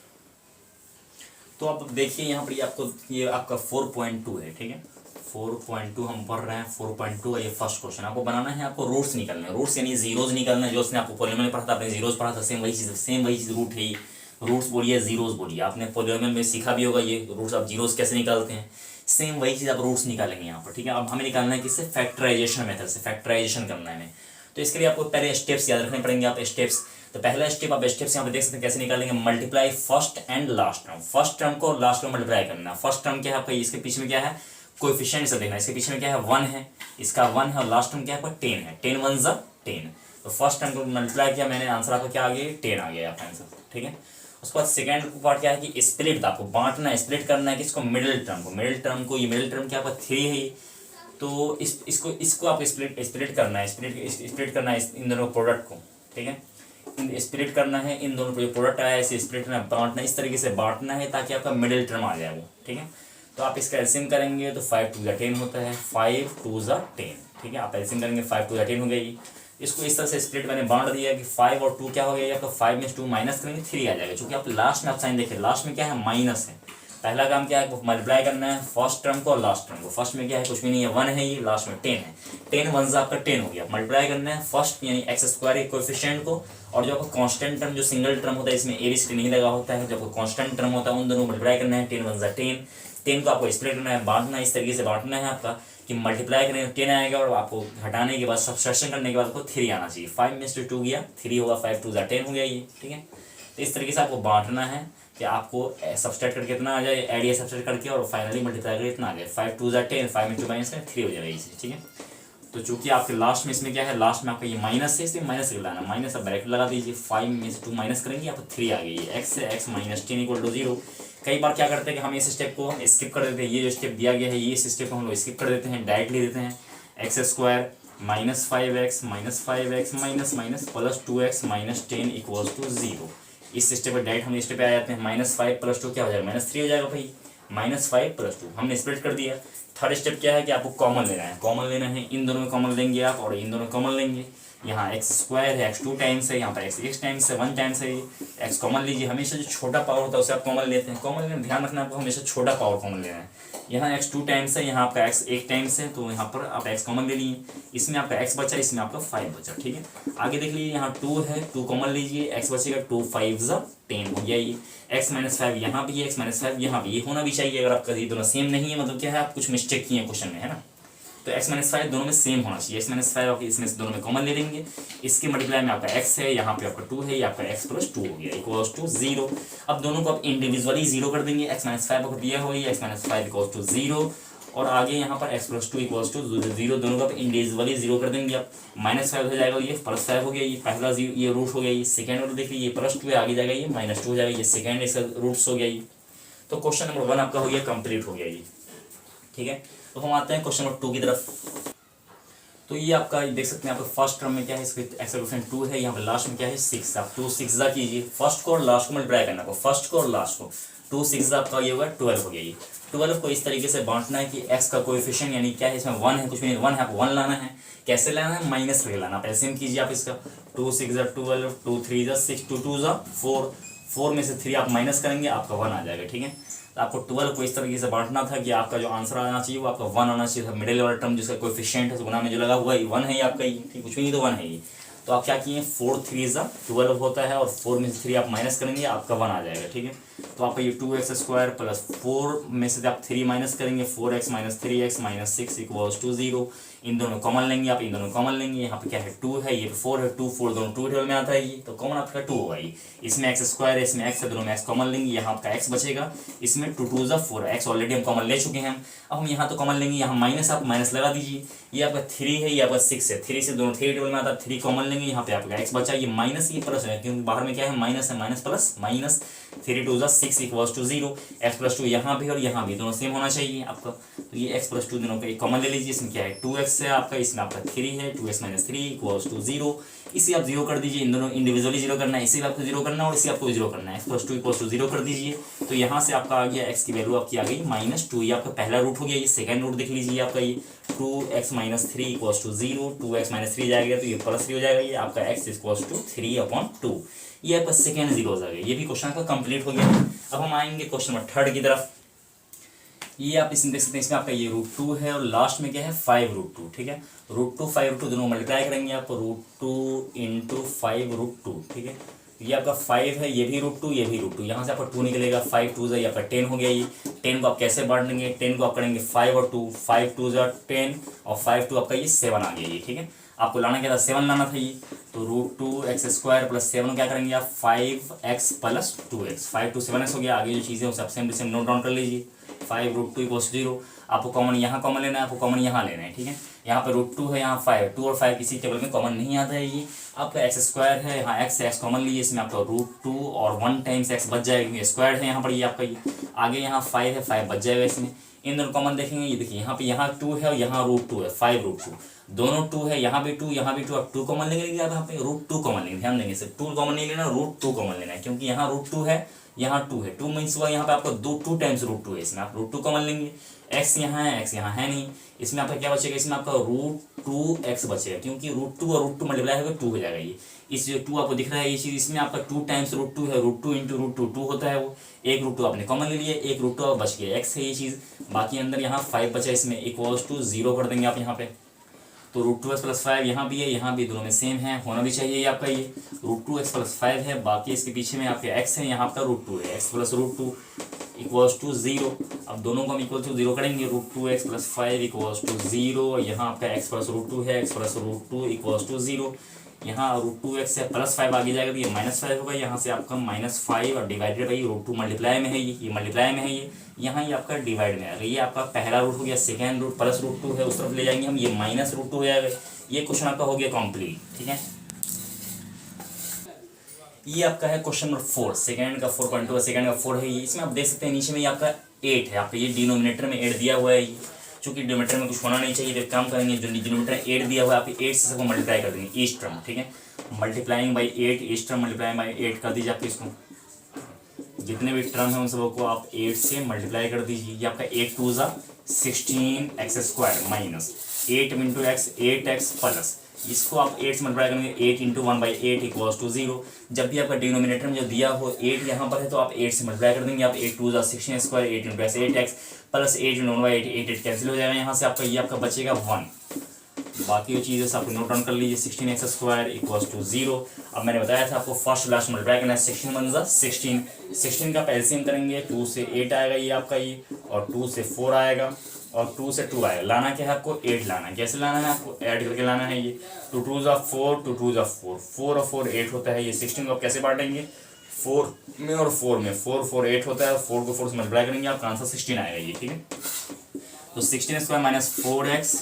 A: तो आप देखिए यहाँ पर ये आपका 4.2 है, ठीक है। 4.2 हम पढ़ रहे हैं, 4.2 का ये फर्स्ट क्वेश्चन आपको बनाना है, आपको रूट्स निकालने हैं, रूट्स यानी जीरोज निकालना है। जो उसने आपको पॉलिनोमियल में पढ़ा था, आपने जीरोज पढ़ा था, सेम वही चीज़ रूट है। रूट्स बोलिए, जीरोस बोलिए, आपने पॉलिनोमियल में सीखा भी होगा ये रूट्स, आप जीरोस कैसे निकालते हैं, सेम वही चीज़ आप रूट्स निकालेंगे यहाँ पर, ठीक है। अब हमें निकालना है किससे, फैक्टराइजेशन मेथड से, फैक्टराइजेशन करना है हमें। तो इसके लिए आपको पहले स्टेप्स याद रखने पड़ेंगे, आप स्टेप्स। तो पहला स्टेप, आप स्टेप्स यहाँ पे देख सकते हैं कैसे निकालेंगे, multiply first and last term, first term को लास्ट टर्म मल्टीप्लाई करना। फर्स्ट टर्म क्या है आपका, इसके पीछे में क्या है, कोएफिशिएंट से देखना, इसके पीछे में क्या है 1 है, इसका 1 है, और लास्ट टर्म क्या है आपका 10 है, 10 वन ज़ा 10। तो फर्स्ट टर्म को मल्टीप्लाई किया मैंने, आंसर आपका क्या आ गया, 10 आ गया आपका आंसर, ठीक है। उसके बाद सेकंड पार्ट क्या है कि स्प्लिट, आपको बांटना है, स्प्लिट करना है किसको, मिडिल टर्म को, मिडिल टर्म को, ये मिडिल टर्म क्या आपका 3 है, तो इसको आप स्प्लिट करना है, स्प्लिट करना है इन दोनों प्रोडक्ट को, ठीक है। स्प्लिट करना है इन दोनों जो प्रोडक्ट आया है, इसे स्प्लिट करना, बांटना, इस तरीके से बांटना है ताकि आपका मिडिल टर्म आ जाए वो, ठीक है। तो आप इसका एलसीएम करेंगे तो 5 2 10 होता है, 5 2 10, ठीक है। आप एलसीएम करेंगे 5 2 10 हो गई। इसको इस तरह से स्प्लिट मैंने बांट दिया कि 5 और 2 क्या हो गया, आपका 5 में 2 माइनस करेंगे 3 आ जाएगा, क्योंकि आप लास्ट में आप साइन देखिए, लास्ट में क्या है, माइनस है। पहला काम क्या है, मल्टीप्लाई करना है फर्स्ट टर्म को और लास्ट टर्म को। फर्स्ट में क्या है, कुछ भी नहीं है, 1 है, ये लास्ट में 10 है, 10 वन से आपका 10 हो गया। मल्टीप्लाई करना है फर्स्ट यानी एक्स स्क्वायर के कोएफिशिएंट को, और जो आपका कांस्टेंट टर्म जो सिंगल टर्म होता है इसमें एबीसीडी नहीं लगा होता है, जब कांस्टेंट टर्म होता है उन दोनों मल्टीप्लाई करना है, 10 वन से 10, 10 को आपको स्प्लिट करना है, बांटना है, इस तरीके से बांटना है आपका कि मल्टीप्लाई करेंगे 10 आएगा, और आपको हटाने के बाद सब्सट्रैक्शन करने के बाद आपको 3 आना चाहिए। 5 में से 2 गया, 3 होगा, 5 2 10 हो गया ये, ठीक है। तो इस तरीके से आपको बांटना है कि आपको सब्सट्रैक्ट करके कितना आ जाए, एड या सब्सट्रैक्ट करके, और फाइनली मल्टीप्लाई करके इतना आ जाए, 5 2 10, 5 में 2 माइनस करें 3 हो जाएगा इसे, ठीक है। तो चूंकि आपके लास्ट में इसमें क्या है, लास्ट में आपका ये माइनस है, इसलिए माइनस लाना, माइनस आप ब्रैकेट लगा दीजिए, 5 में से 2 माइनस करेंगे आपको 3 आ गई, एक्स से एक्स माइनस 10 इक्वल टू 0। कई बार क्या करते हैं कि हम इस स्टेप को स्किप कर देते हैं, ये जो स्टेप दिया गया है ये इस स्टेप को हम लोग स्किप कर देते हैं, डायरेक्ट ले देते हैं x square minus 5x minus minus plus 2x minus 10 equals to 0। इस स्टेप पर डायरेक्ट हम इस स्टेप पे आ जाते हैं, -5 + 2 क्या हो जाएगा, -3 हो जाएगा भाई, -5 + 2 हमने स्प्लिट कर दिया। थर्ड स्टेप क्या है कि आपको कॉमन लेना है, कॉमन लेना है, इन दोनों में कॉमन लेंगे आप, और इन दोनों कॉमन लेंगे। यहाँ एक्स स्क्वायर है, एक्स 2 टाइम्स है, यहाँ पर एक्स 1 टाइम्स है, 1 टाइम्स है, एक्स कॉमन लीजिए। हमेशा जो छोटा पावर होता है उसे आप कॉमन लेते हैं, कॉमन लेना ध्यान रखना आपको, हमेशा छोटा पावर कॉमन लेना है। यहाँ एक्स 2 टाइम्स है, यहाँ आपका एक्स 1 टाइम्स है, तो यहाँ पर आप एक्स कॉमन ले लिए, इसमें आपका एक्स बचा, इसमें आपका 5 बचा, ठीक है। आगे देख लीजिए, यहाँ 2 है, 2 कॉमन लीजिए, एक्स बचेगा 2 5 10 हो गया ये, एक्स -5 यहाँ भी है, एक्स -5 यहाँ भी, ये होना भी चाहिए। अगर आपका ये दोनों सेम नहीं है मतलब क्या है, आप कुछ मिस्टेक किए हैं क्वेश्चन में, है ना। तो x -5 दोनों में सेम होना चाहिए, x -5 आप इसमें से दोनों में कॉमन ले लेंगे, इसके मल्टीप्लाई में आपका x है, यहाँ पे आपका 2 है, ये आपका x + 2 हो गया इक्वल्स टू 0। अब दोनों को आप इंडिविजुअली 0 कर देंगे, x -5 को दिया हुआ है, x -5 इक्वल्स टू 0, और आगे यहाँ पर x + 2 इक्वल्स टू 0, दोनों को आप इंडिविजुअली 0 कर देंगे। आप -5 हो जाएगा, ये +5 हो गया, ये पहला ये रूट हो गया, ये सेकेंड रूट देखिए, ये +2 है, आगे जाएगा ये -2 हो जाएगा, ये सेकेंड इसका रूट्स हो गया ये। तो क्वेश्चन नंबर 1 आपका हो गया, कंप्लीट हो गया ये, ठीक है। तो हम आते हैं क्वेश्चन नंबर 2 की तरफ। तो ये आपका देख सकते हैं, आपका फर्स्ट टर्म में क्या है, इसका एक्स कोएफिशिएंट 2 है, यहाँ पर लास्ट में क्या है 6। आप 2 6 जा कीजिए, फर्स्ट को और लास्ट को मल्टीप्लाई करना है, फर्स्ट को और लास्ट को, 2 6 आपका ये होगा 12 हो गया ये। 12 को इस तरीके से बांटना है कि एक्स का कोएफिशिएंट यानी क्या है, इसमें 1 है, कुछ भी नहीं 1 है, आपको 1 लाना है। कैसे लाना है, माइनस करके लाना। आप एलसीएम कीजिए आप इसका, 2 6 12, 2 3 6, 2 2 4, 4 में से 3 आप माइनस करेंगे, आपका 1 आ जाएगा, ठीक है। तो आपको 12 को इस तरीके से बांटना था कि आपका जो आंसर आना चाहिए वो आपका 1 आना चाहिए था। मिडिल वाला टर्म जिसका कोएफिशिएंट है गुना में जो लगा हुआ है 1 है, आपका ये, ठीक, कुछ भी नहीं तो 1 है ये। तो आप क्या किए, 4 3 12 होता है, और 4 में से 3 आप माइनस करेंगे, आपका 1 आ जाएगा, ठीक है। तो आपका ये 2x² + 4 में से आप 3 माइनस करेंगे, 4x - 3x - 6 इक्वल्स टू 0। इन दोनों कॉमन लेंगे आप, इन दोनों कॉमन लेंगे, यहाँ पे क्या है 2 है, ये 4 है, 2 4 दोनों 2 टेबल में आता है ये, तो कॉमन आपका 2 होगा ये। इसमें x² है, इसमें x है, दोनों में x कॉमन लेंगे, यहाँ आपका x बचेगा, इसमें 2 2 4, x ऑलरेडी हम कॉमन ले चुके हैं। अब हम यहाँ तो कॉमन लेंगे, यहाँ माइनस आप माइनस लगा दीजिए, ये आपका 3 है, ये आपका 6 है, 3 से दोनों 3 टेबल में आता है, 3 कॉमन लेंगे, यहाँ पे आपका x बचा, ये माइनस ये प्लस है, क्योंकि बाहर में क्या है माइनस है, minus plus minus, 3 2 6 equals to 0। x + 2 यहाँ भी और यहाँ भी दोनों सेम होना चाहिए आपका, तो ये x + 2 दोनों का कॉमन ले लीजिए। इसमें क्या है 2x है आपका, इसमें आपका 3 है, 2x - 3 इक्वल्स टू 0। इसे आप 0 कर दीजिए, इन दोनों इंडिविजुअली 0 करना है, इसे भी आपको 0 करना है और इसे आपको 0 करना है, x + 2 इक्वल्स टू 0 कर दीजिए। तो यहाँ से आपका आ गया x की वैल्यू आपकी आ गई -2, ये आपका पहला रूट हो गया। ये सेकंड रूट देख लीजिए आपका, ये 2x - 3 इक्वल्स टू 0, 2x - 3 जाएगा तो ये +3 हो जाएगा, ये आपका x इक्वल्स टू 3/2, ये आपका सेकेंड 0 हो जाएगा। ये भी क्वेश्चन का कंप्लीट हो गया। अब हम आएंगे क्वेश्चन नंबर 3 की तरफ। ये आप इसमें देख सकते हैं, इसमें आपका ये √2 है और लास्ट में क्या है 5√2, ठीक है। √2 5√2 दोनों मल्टीप्लाई करेंगे आप, √2 × 5√2, ठीक है। ये आपका 5 है, ये भी √2, ये भी √2, यहाँ से आपका 2 निकलेगा, 5 2 ये आपका 10 हो गया। ये 10 को आप कैसे बांट देंगे, 10 को आप करेंगे 5 और 2, 5 2 10 और 5 2 आपका ये 7 आ गया ये, ठीक है। आपको लाना क्या था, 7 लाना था ये, तो √2x² + 7 क्या करेंगे आप, 5x + 2x, 5 2 7x हो गया। आगे जो चीज़ें हैं सब same to same note down कर लीजिए। 5 √2 = 0, आपको कॉमन यहाँ कॉमन लेना है, आपको कॉमन यहाँ लेना है, ठीक है। यहाँ पे √2 है, यहाँ 5, 2 और 5 किसी टेबल में कॉमन नहीं आता है। ये आपका x² है, यहाँ x कॉमन लीजिए, इसमें आपका √2 और 1 टाइम्स x बच जाएगा क्योंकि स्क्वायर है यहाँ पर ये आपका। ये आगे यहाँ 5 है, 5 बच जाएगा इसमें। इन दोनों कॉमन देखेंगे, ये देखिए यहाँ पे यहाँ 2 है और यहाँ √2 है, 5 √2 दोनों 2 है, यहाँ भी 2 यहाँ भी 2, आप 2 कॉमन लेंगे, आप यहाँ पे √2 कॉमन लेंगे। ध्यान देंगे सिर्फ 2 कॉमन नहीं लेना, √2 कॉमन लेना है क्योंकि यहाँ √2 है, यहाँ 2 है। 2 मीन्स हुआ यहाँ पे आपको 2 टाइम्स √2 है, इसमें आप √2 कॉमन लेंगे। x यहाँ है, x यहाँ है नहीं, इसमें आपका क्या बचेगा, इसमें आपका √2x बचेगा क्योंकि √2 और √2 मल्टीप्लाई होगा 2 हो जाएगा। ये इस जो 2 आपको दिख रहा है ये चीज़, इसमें आपका 2 टाइम्स √2 है, √2 × √2 2 होता है वो। एक √2 आपने कॉमन ले लिया, एक √2 बच गया, x है ये चीज़। बाकी अंदर यहाँ 5 बचा, इसमें = 0 कर देंगे आप यहाँ पे। तो √2x + 5 यहाँ भी है, यहाँ भी, दोनों में सेम है, होना भी चाहिए ये आपका। ये √2x + 5 है, बाकी इसके पीछे में आपके x है, यहाँ आपका √2 है, x + √2 = 0। अब दोनों को हम =0 करेंगे, √2x + 5 = 0, यहाँ आपका x + √2 है, x + √2 = 0। यहाँ √2x से +5 आगे जाएगा तो ये -5 होगा, यहाँ से आपका -5 और डिवाइडेड बाई √2 मल्टीप्लाई में है, ये मल्टीप्लाई में है, ये यहाँ ये आपका डिवाइड में आएगा। ये आपका पहला रूट हो गया, सेकेंड रूट प्लस √2 है, उस तरफ ले जाएंगे हम, ये -√2 हो जाएगा। ये क्वेश्चन आपका हो गया कंप्लीट, ठीक है। ये आपका है क्वेश्चन नंबर 4, सेकंड का 4.2 सेकंड का 4 है ये। इसमें आप देख सकते हैं नीचे में ये आपका 8 है, आपका ये डिनोमिनेटर में 8 दिया हुआ है ये, चूंकि डिनोमिनेटर में कुछ होना नहीं चाहिए, तो काम करेंगे जो डिनोमिनेटर 8 दिया हुआ है, आप 8 से सबको मल्टीप्लाई कर देंगे ईच टर्म, ठीक है। Multiplying by 8, each term multiplying by 8 कर दीजिए। आपको इसको जितने भी टर्म है उन सबको आप 8 से मल्टीप्लाई कर दीजिए। ये आपका 8 2 16x² minus 8 × x 8x plus, इसको आप 8 से मल्टीप्लाई करेंगे, 8 × 1/8 = 0। जब भी आपका डिनोमिनेटर में जो दिया हो 8 यहाँ पर है तो आप 8 से मल्टीप्लाई कर देंगे। आप 8 2 16x², 8 × x 8x plus 8 × 1/8, 8 cancel हो जाएगा। यहाँ से आपका ये आपका बचेगा 1। बाकी जो चीज़ें से आपको नोट डाउन कर लीजिए, 16x² = 0। अब मैंने बताया था आपको फर्स्ट लास्ट मल्टीप्लाई करना है, 16 × 16, 16 का एलसीएम करेंगे, 2 से 8 आएगा ये आपका ये, और 2 से 4 आएगा, और 2 से 2 आएगा। लाना क्या है आपको, 8 लाना है। कैसे लाना है आपको, ऐड करके लाना है ये, 2 2 4, 2 2 4, 4 और 4 8 होता है। ये 16 को आप कैसे बांटेंगे, 4 में और 4 में, 4 4 8 होता है, 4 को 4 से मल्टीप्लाई करेंगे, आपका आंसर 16 आएगा ये, ठीक है। तो 16² - 4x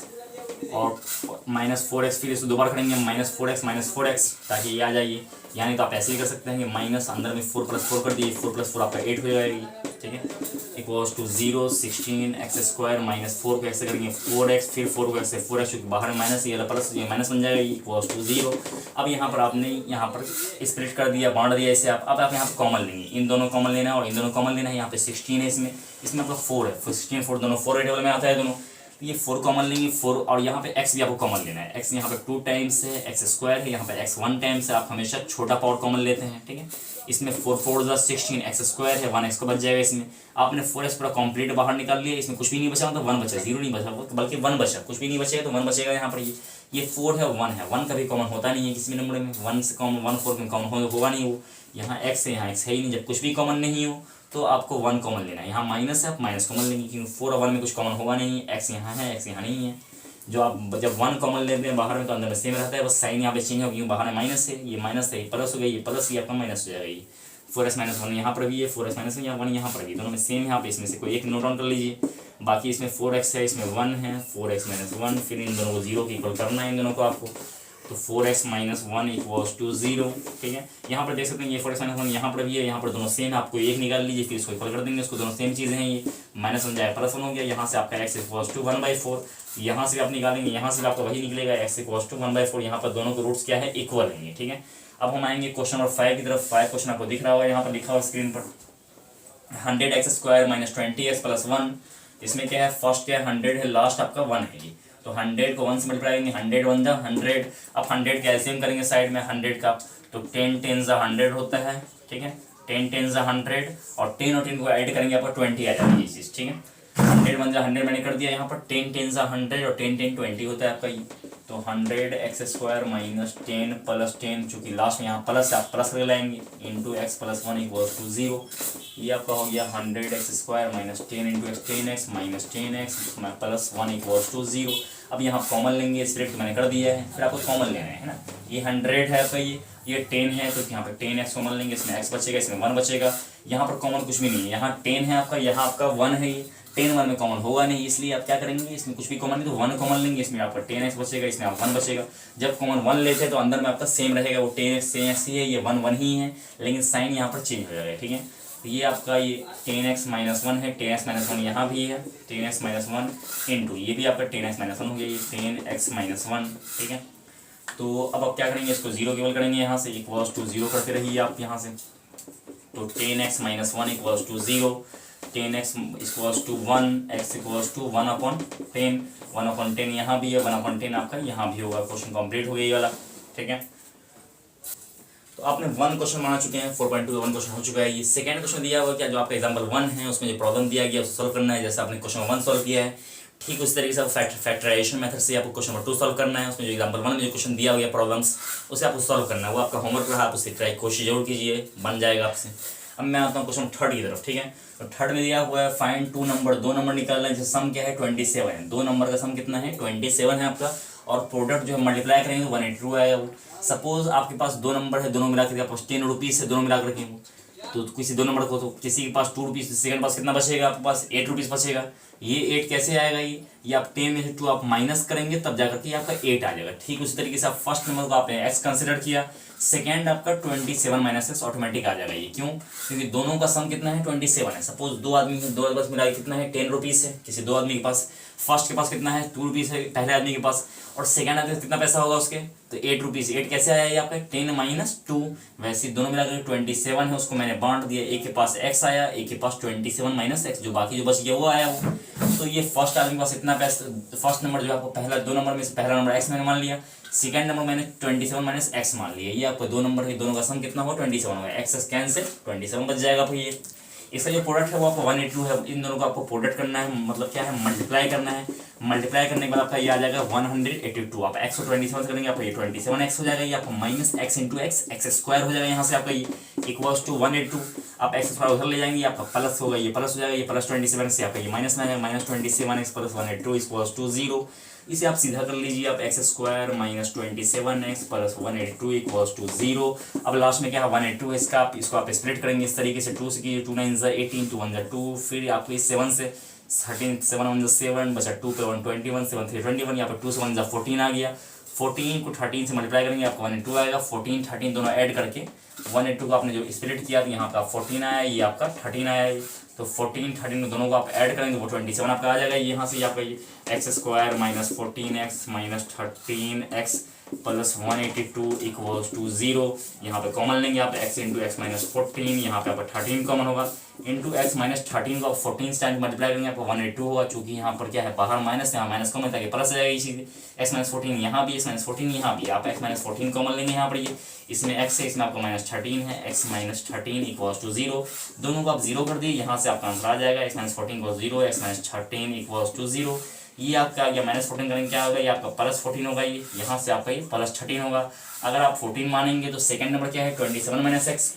A: और -4x, फिर इसको दोबारा करेंगे -4x, ताकि ये आ जाइए। यानी तो आप ऐसे ही कर सकते हैं कि माइनस अंदर में 4 + 4 कर दिए, 4 + 4 आपका 8 हो जाएगी, ठीक है। = 0, 16x² - 4 को ऐसे करेंगे 4x, फिर 4 को ऐसे 4x, क्योंकि बाहर में माइनस, ये प्लस, ये माइनस बन जाएगा, ये = 0। अब यहाँ पर आपने यहाँ पर स्प्लिट कर दिया, बांट दिया इसे आप। अब आप यहाँ पर कॉमन लेंगे, इन दोनों कॉमन लेना है और इन दोनों कॉमन लेना है। यहाँ पे 16 है, इसमें आपका 4 है, 16 4 दोनों 4 टेबल में आता है दोनों, ये 4 कॉमन लेंगे, 4, और यहाँ पे x भी आपको कॉमन लेना है। x यहाँ पे 2 टाइम्स है, x² है, यहाँ पे x 1 टाइम्स है। आप हमेशा छोटा पावर कॉमन लेते हैं, ठीक है। इसमें 4 4 16, x² है, 1x को बच जाएगा। इसमें आपने 4x पूरा कंप्लीट बाहर निकाल लिया, इसमें कुछ भी नहीं बचा, मतलब 1 बचा, 0 नहीं बचा, बल्कि 1 बचा, कुछ भी नहीं बचेगा तो 1 बचेगा यहाँ पर। ये 4 है, 1 है, 1 कभी कॉमन होता नहीं है किसी भी नंबर में, 1 से कॉमन 1 4 में कॉमन होगा नहीं वो। यहाँ x है, यहाँ x है ही नहीं, जब कुछ भी कॉमन नहीं हो तो आपको 1 कॉमन लेना है। यहाँ माइनस है, आप माइनस कॉमन लेंगे क्योंकि 4 और 1 में कुछ कॉमन होगा नहीं, x यहाँ है, x यहाँ नहीं है। जो आप जब 1 कॉमन लेते हैं बाहर में तो अंदर में सेम रहता है, बस साइन यहाँ पे चेंज होगी, बाहर में माइनस है, ये माइनस है, ये प्लस हो गया, ये प्लस, ये आपका माइनस हो जाएगा। ये 4x - 1 यहाँ पर भी है, 4x - 1 यहाँ पर भी, दोनों में सेम है। आप इसमें से कोई एक नोट डाउन कर लीजिए। बाकी इसमें 4x है, इसमें 1 है, 4x - 1, फिर इन दोनों को 0 के इक्वल करना है, इन दोनों को आपको। तो 4x - 1 = 0, ठीक है। यहाँ पर देख सकते हैं ये 4x - 1 यहाँ पर भी है, यहाँ पर दोनों सेम है। आपको एक निकाल लीजिए, फिर इसको इक्वल कर देंगे, इसको दोनों सेम चीज़ें हैं। ये माइनस बन जाएगा, +1 हो गया। यहाँ से आपका x = 1/4, यहाँ से भी आप निकालेंगे, यहाँ से भी आपका वही निकलेगा, x = 1/4। यहाँ पर दोनों के रूट्स क्या है, इक्वल हैं, ठीक है। अब हम आएंगे क्वेश्चन नंबर 5 की तरफ। 5 क्वेश्चन आपको दिख रहा होगा, यहाँ पर लिखा हुआ स्क्रीन पर, 100x² - 20x + 1। इसमें क्या है, फर्स्ट क्या है, 100 है, लास्ट आपका 1 है ये। तो 100 को 1 से मल्टीप्लाई करेंगे, 100 1 जा 100। अब 100 का एलसीएम करेंगे साइड में 100 का, तो 10 10 जा 100 होता है, ठीक है। 10 10 जा 100, और 10 और 10 को ऐड करेंगे, आपको 20 आ जाएगी ये चीज़, ठीक है। 100 1 जा 100 मैंने कर दिया यहाँ पर, 10 10 जा 100, और 10 10 20 होता है आपका ये। तो 100x² माइनस 10 प्लस 10, चूँकि लास्ट में यहाँ प्लस है आप प्लस ले लाएंगे, into x plus 1 equals to 0। ये आपका हो गया 100x² minus 10 into x 10x minus 10x plus 1 equals to 0। अब यहाँ कॉमन लेंगे, स्प्लिट मैंने कर दिया है, फिर आपको कॉमन लेना है ना। ये 100 है आपका, ये 10 है, तो यहाँ पे 10x कॉमन लेंगे, इसमें x बचेगा, इसमें 1 बचेगा। यहाँ पर कॉमन कुछ भी नहीं है, यहाँ 10 है आपका, यहाँ आपका 1 है, ये 10 1 में कॉमन होगा नहीं, इसलिए आप क्या करेंगे, इसमें कुछ भी कॉमन नहीं तो 1 कॉमन लेंगे, इसमें आपका 10x बचेगा, इसमें आप 1 बचेगा। जब कॉमन 1 लेते हैं तो अंदर में आपका सेम रहेगा, वो 10x सेम ही है, ये 1 1 ही है, लेकिन साइन यहाँ पर चेंज हो जाएगा, ठीक है। तो ये आपका ये 10x माइनस 1 है, 10x माइनस 1 यहाँ भी है, 10x माइनस 1 इंटू ये भी आपका 10x माइनस 1 हो गया, ये 10x माइनस 1, ठीक है। तो अब आप क्या करेंगे, इसको जीरो केवल करेंगे, यहाँ से इक्वल्स टू 0 करते रहिए आप यहाँ से। तो 10x minus 1 equals to 0, 10x equals to 1, x equals to 1/10, 1/10 यहाँ भी है, 1/10 आपका यहाँ भी होगा। क्वेश्चन कंप्लीट हो गया ये वाला, ठीक है। तो आपने 1 क्वेश्चन बना चुके हैं, 4.2 1 क्वेश्चन हो चुका है। ये सेकंड क्वेश्चन दिया हुआ क्या, जो आपका एग्जाम्पल 1 है उसमें जो प्रॉब्लम दिया गया उसको सॉल्व करना है। जैसे आपने क्वेश्चन 1 सॉल्व किया है, ठीक उसी तरीके से फैक्टराइजेशन मेथड से आपको क्वेश्चन नंबर 2 सॉल्व करना है। उसमें जो एग्जाम्पल 1 में जो क्वेश्चन दिया हुआ प्रॉब्लम्स उसे आपको सॉल्व करना है, वो आपका होमवर्क रहा, आप उसे ट्राई कोशिश जरूर कीजिए, बन जाएगा आपसे। अब मैं आता हूँ क्वेश्चन 3 की तरफ, ठीक है। तो 3 में दिया हुआ है फाइंड 2 नंबर, 2 नंबर निकालना है, सम क्या है 27 है, 2 नंबर का सम कितना है 27 है आपका, और प्रोडक्ट जो है मल्टीप्लाई करेंगे 182 आएगा वो। सपोज आपके पास 2 नंबर है, दोनों मिला करके आपको 10 रुपीज़ से दोनों मिला कर रखेंगे, तो किसी 2 नंबर को, तो किसी के पास 2 रुपीज़, किसी के पास कितना बचेगा, आपके पास 8 रुपीज़ बचेगा। ये 8 कैसे आएगा, ये आप 10 में से 2 आप माइनस करेंगे तब जाकर के आपका 8 आ जाएगा। ठीक उसी तरीके से आप फर्स्ट नंबर को आपने x कंसिडर किया, सेकेंड आपका 27 माइनस एक्स ऑटोमेटिक आ जाएगा। ये क्यों, क्योंकि दोनों का सम कितना है 27 है। सपोज 2 आदमी है, 2 बस मिला कितना है 10 रुपीज़ है, किसी 2 आदमी के पास, फर्स्ट के पास कितना है 2 रुपीज़ है पहले आदमी के पास, और सेकंड आदमी कितना पैसा होगा उसके, तो 8 रुपीज़। 8 कैसे आया ये आपका 10 माइनस 2, वैसे दोनों मिलाकर 27 है, उसको मैंने बांट दिया, एक के पास x आया, एक के पास 27 माइनस एक्स, जो बाकी जो बच गया वो आया वो। तो ये फर्स्ट आदमी के पास इतना पैसा, फर्स्ट नंबर जो आपको पहला 2 नंबर में से पहला नंबर x मैंने मान लिया, सेकंड नंबर मैंने 27 माइनस एक्स मान लिया। ये आपको 2 नंबर है, दोनों का सम कितना हो 27 होगा, एक्स कैंसिल 27 बच जाएगा। फिर ये इसका जो प्रोडक्ट है वो आपको 182 है, इन दोनों को आपको प्रोडक्ट करना है, मतलब क्या है मल्टीप्लाई करना है। मल्टीप्लाई करने के बाद आपका ये आ जाएगा 182, आप x को 27 करेंगे आपका ये 27x हो जाएगा, ये आपको minus x into x, x square हो जाएगा, यहाँ से आपका ये इक्वल्स टू 182, आप एक्स स्क्वायर उधर ले जाएंगे, आपका प्लस होगा, ये प्लस हो जाएगा, ये प्लस 27 से आपका ये माइनस में आ जाएगा, minus 27x plus 182 equals to 0। इसे आप सीधा कर लीजिए, आप x square minus 27x plus 182 equals to 0। अब लास्ट में क्या है 182 इसका, आप इसको आप स्प्लिट करेंगे इस तरीके से, 2 से कीजिए, 2 9 18, 2 1 2, फिर आपको इस 7 से 13, 7 1 7 बचा 2 पे 121, 7 3 21, यहाँ पर 2 से 1 14 आ गया, 14 को 13 से मल्टीप्लाई करेंगे आपको 182 आएगा, 14 13 दोनों ऐड करके 182 को आपने जो स्प्लिट किया तो यहाँ पर 14 आया, ये आपका 13 आया, तो 14 13 दोनों को आप ऐड करेंगे वो 27 आपका आ जाएगा। यहाँ से आपका ये x square minus 14x minus 13x plus 182 equals to 0। यहाँ पे कॉमन लेंगे आप x इंटू एक्स माइनस 14, यहाँ पे आपका 13 कॉमन होगा, इंटू एक्स माइनस 13 को 14 टाइम मल्टीप्लाई करेंगे आपको 182 होगा, चूंकि यहाँ पर क्या है बाहर माइनस, यहाँ माइनस कॉमन ताकि प्लस आ जाएगा इसी एक्स माइनस 14 यहाँ भी, एक्स माइनस 14 यहाँ भी, आप एक्स माइनस 14 कॉमन लेंगे यहाँ पर, ये इसमें x है, इसमें आपका माइनस 13 है, x माइनस 13 इक्वल्स टू 0। दोनों को आप 0 कर दिए, यहाँ से आपका आंसर आ जाएगा x minus 14 equals 0, x minus 13 equals to 0। ये आपका या माइनस 14 करेंगे क्या होगा, ये आपका प्लस 14 होगा, ये यहाँ से आपका ये प्लस 13 होगा। अगर आप 14 मानेंगे तो सेकंड नंबर क्या है 27 माइनस एक्स,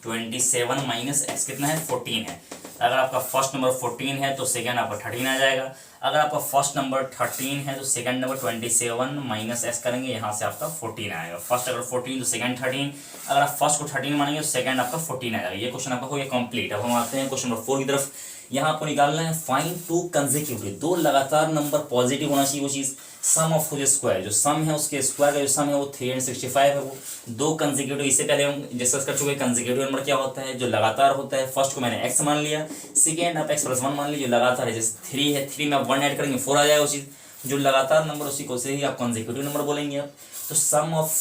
A: 27 माइनस एक्स कितना है 14 है। अगर आपका फर्स्ट नंबर 14 है तो सेकंड आपका 13 आ जाएगा। अगर आपका फर्स्ट नंबर 13 है तो सेकंड नंबर 27 माइनस एक्स करेंगे, यहाँ से आपका 14 आएगा। फर्स्ट अगर 14 तो सेकंड 13, अगर आप फर्स्ट को 13 मानेंगे तो सेकंड आपका 14 आएगा। ये क्वेश्चन आपका हो गया कंप्लीट। अब हम आते हैं क्वेश्चन नंबर 4 की तरफ। यहाँ आपको निकालना है फाइंड 2 कंसेक्यूटिव, 2 लगातार नंबर पॉजिटिव होना चाहिए वो चीज़, सम ऑफ हुज स्क्वायर, जो सम है उसके स्क्वायर का जो सम है वो 365 है, वो 2 कंसेक्यूटिव। इससे पहले हम डिस्कस कर चुके हैं कंसेक्यूटिव नंबर क्या होता है, जो लगातार होता है। फर्स्ट को मैंने x मान लिया, सेकेंड आप x प्लस 1 मान लीजिए, जो लगातार है। जैसे 3 है, 3 में आप 1 ऐड करेंगे 4 आ जाएगा वो चीज़। जो लगातार नंबर उसी को से ही आप कंसेक्यूटिव नंबर बोलेंगे आप। तो सम ऑफ,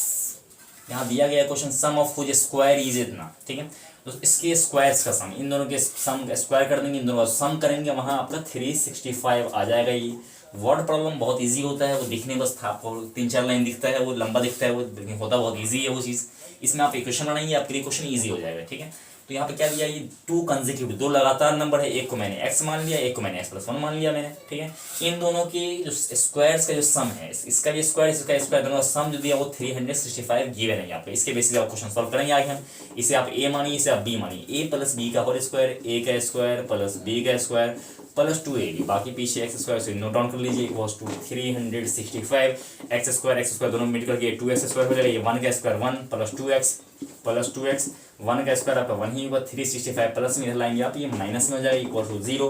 A: यहाँ दिया गया question sum of whose square is इतना, ठीक है। तो इसके स्क्वायर्स का सम, इन दोनों के सम स्क्वायर कर देंगे, इन दोनों का सम करेंगे, वहाँ आपका 365 आ जाएगा। ये वर्ड प्रॉब्लम बहुत इजी होता है, वो दिखने बस था आपको 3-4 लाइन दिखता है, वो लंबा दिखता है वो, लेकिन होता बहुत इजी है वो चीज़। इसमें आप इक्वेशन बनाएंगे, आपके लिए क्वेश्चन ईजी हो जाएगा, ठीक है। तो यहाँ पे क्या दिया, ये 2 कंसेक्यूटिव, 2 लगातार नंबर है, एक को मैंने x मान लिया, एक को मैंने x+1 मान लिया मैंने, ठीक है। इन दोनों की जो स्क्वायर्स का जो सम है, इसका भी स्क्वायर इसका स्क्वायर, दोनों का सम जो दिया वो 365 गिवन है यहाँ पे। इसके बेसिस आप क्वेश्चन सॉल्व करेंगे आगे हम। इसे आप a मानिए, इसे आप b मानिए, a + b का होल स्क्वायर, a का स्क्वायर प्लस b का स्क्वायर प्लस 2ab, बाकी पीछे एक्स स्क्वायर से नोट डाउन कर लीजिए, इक्वल्स टू 365 एक्स स्क्वायर दोनों मिल करके 2x स्क्वायर हो जाएगा, ये 1 का स्क्वायर 1 प्लस 2x 1 का स्क्वायर आपका 1 ही होगा, 365 प्लस में इधर लाएंगे आप, ये माइनस में हो जाएगा, equal to 0,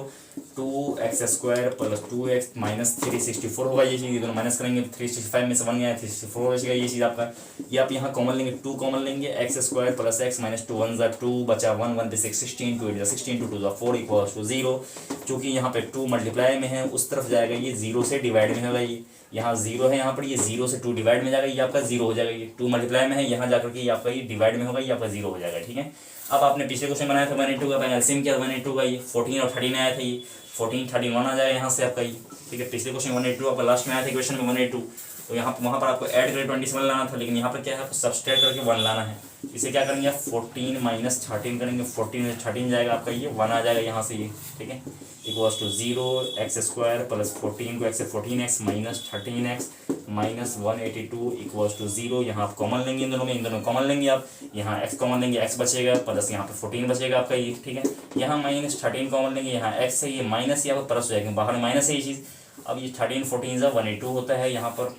A: 2x square plus 2x minus 364 होगा, ये चीज़ दोनों माइनस करेंगे, 365 में से 1 गया 364 हो जाएगा, ये चीज़ आपका। ये आप यहाँ कॉमन लेंगे, 2 कॉमन लेंगे, x square plus x minus 2 1 2 बचा 1 1 6 16 2 8 16 2 2 4 इक्वल टू 0। चूँकि यहाँ पे 2 मल्टीप्लाई में है, उस तरफ जाएगा, ये 0 से डिवाइड में होगा, ये यहाँ 0 है, यहाँ पर ये 0 से 2 डिवाइड में जाएगा, ये आपका 0 हो जाएगा, ये 2 मल्टीप्लाई में है, यहाँ जाकर के ये आपका ये डिवाइड में होगा, ये आपका 0 हो जाएगा, ठीक है। अब आपने पिछले क्वेश्चन बनाया था 182 का, एलसीएम किया 182 का, ये 14 और 13 आया था, ये 14 31 आ जाएगा यहाँ से आपका ये, ठीक है। पिछले क्वेश्चन 182 आपका लास्ट में आया था क्वेश्चन में 182, तो यहाँ वहाँ पर आपको ऐड करके 27 लाना था, लेकिन यहाँ पर क्या है, आपको सब्सट्रैक्ट करके 1 लाना है। इसे क्या करेंगे आप 14 माइनस 13 करेंगे, 14 में 13 जाएगा आपका, ये 1 आ जाएगा यहाँ से ये, ठीक है। Equals to 0 x square plus 14 को x से 14x minus 13x minus 182 equals to 0। यहाँ आप कॉमन लेंगे, इन दोनों कॉमन लेंगे आप, यहाँ x कॉमन लेंगे, x बचेगा प्लस यहाँ पे 14 बचेगा आपका ये, ठीक है। यहाँ माइनस 13 कॉमन लेंगे, यहाँ x है, ये माइनस यहाँ पर प्लस हो जाएगा, बाहर माइनस है ये चीज़। अब ये 13 14 से 182 होता है यहाँ पर,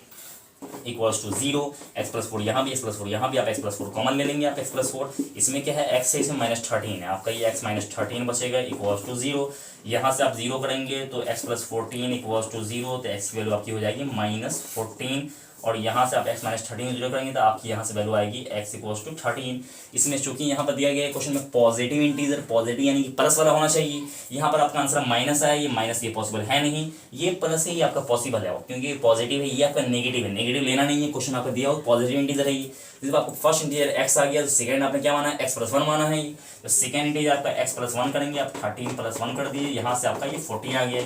A: इक्वल्स टू 0 x+4, यहाँ भी x+4, यहाँ भी आप x+4 कॉमन ले लेंगे आप, x+4, इसमें क्या है x है, इसमें -13 है आपका, ये x -13 बचेगा, इक्वल्स टू 0। यहाँ से आप 0 करेंगे तो x+14 इक्वल्स टू 0, तो x की वैल्यू आपकी हो जाएगी -14, और यहाँ से आप x -13 जीरो करेंगे तो आपकी यहाँ से वैल्यू आएगी x इक्वल्स टू 13। इसमें चूंकि यहाँ पर दिया गया है क्वेश्चन में पॉजिटिव इंटीजर, पॉजिटिव यानी कि प्लस वाला होना चाहिए, यहाँ पर आपका आंसर माइनस आया, ये माइनस ये पॉसिबल है नहीं, ये प्लस है, ये आपका पॉसिबल है, क्योंकि पॉजिटिव है, ये आपका नेगेटिव है, नेगेटिव लेना नहीं है, क्वेश्चन आपको दिया हो पॉजिटिव इंटीजर है ये। जब आपको फर्स्ट इंटीजर x आ गया तो सेकंड आपने क्या माना है, x+1 माना है, तो सेकंड इंटीजर आपका x+1 करेंगे आप, 13 + 1 कर दिए, यहाँ से आपका ये 14 आ गया,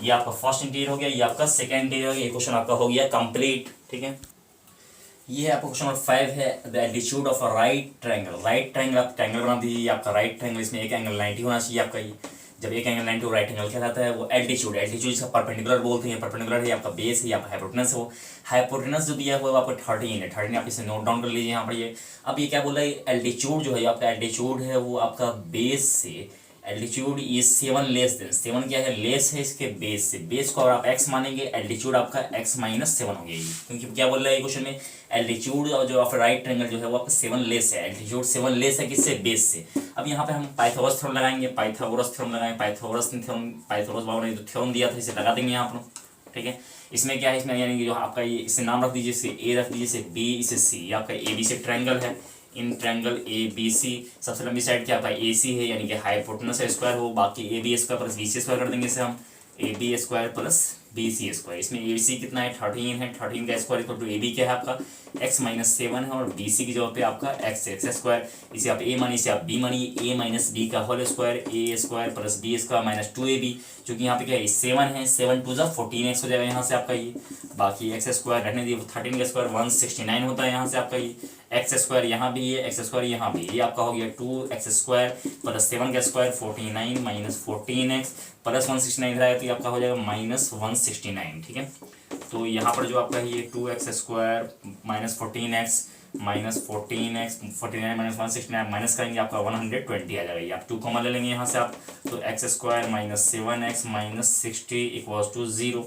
A: ये आपका फर्स्ट इंटीजर हो गया, ये आपका सेकंड इंटीजर हो गया, ये क्वेश्चन आपका हो गया कंप्लीट, ठीक है। ये आपका क्वेश्चन नंबर 5 है, the altitude of a right triangle. Right triangle आप ट्रायंगल बना दीजिए, आपका राइट ट्रायंगल, इसमें एक एंगल 90 होना चाहिए आपका, ये जब एक एंगल 90 राइट एंगल कहलाता है, वो एल्टीट्यूड, एल्टीट्यूड इसका परपेंडिकुलर बोलते हैं, परपेंडिकुलर है आपका बेस है, आपका हाइपोटेनस है, वो हाइपोटेनस जो दिया है वो आपको 13 है, 13 आप इसे नोट डाउन कर लीजिए यहाँ पर ये। अब ये क्या बोला है, एल्टीट्यूड जो है आपका एल्टीट्यूड है वो आपका बेस से, एल्टीट्यूड इज 7 लेस देन, 7 क्या है, लेस है इसके बेस से, बेस को अगर आप x मानेंगे, एल्टीट्यूड आपका x -7 हो गया, क्योंकि क्या बोल रहा है क्वेश्चन में, एल्टीट्यूड और जो आपका राइट ट्रायंगल जो है वो आपका 7 लेस है, एल्टीट्यूड 7 लेस है किससे, बेस से। अब यहाँ पे हम पाइथागोरस थ्योरम लगाएंगे, पाइथागोरस थ्योरम लगाएंगे, पाइथागोरस बाबू ने जो थ्योरम दिया था इसे लगा देंगे यहाँ पर, ठीक है। इसमें क्या है, इसमें यानी कि जो आपका ये इसे नाम रख दीजिए, इसे ए रख दीजिए, इसे बी, इसे सी, ये आपका ए बी से ट्रायंगल है, in triangle A B C, सबसे लंबी साइड क्या आपका ए सी है, यानी कि हाइपोटेनस स्क्वायर हो, बाकी a b square plus b c square कर देंगे इसे हम, a b square plus b c square. इसमें ए सी कितना है, 13 है, 13 का square equal to a b क्या है आपका x -7 है, और बी सी की जगह पे आपका x स्क्वायर, इसे आप a मानिए, इसे आप b मानिए, a माइनस बी का whole square, a square plus b square minus 2ab, क्योंकि यहाँ पे क्या है 7 है, 7 2 जा 14x हो जाएगा यहाँ से आपका ये, बाकी x स्क्वायर रहने दिए, 13 का स्क्वायर 169 होता है यहाँ से आपका ये, x स्क्वायर यहाँ भी है, x स्क्वायर यहाँ भी, ये आपका हो गया 2x स्क्वायर प्लस 7 का स्क्वायर 49 माइनस 14x प्लस 169 इधर आएगा, तो ये आपका हो जाएगा -169, ठीक है। तो यहाँ पर जो आपका ये 2x square minus 14x minus 14x 49 minus 169 minus करेंगे, आपका 120 आ जाएगा, ये आप 2 कॉमन ले लेंगे यहाँ से आप, तो x square minus 7x minus 60 equals to 0,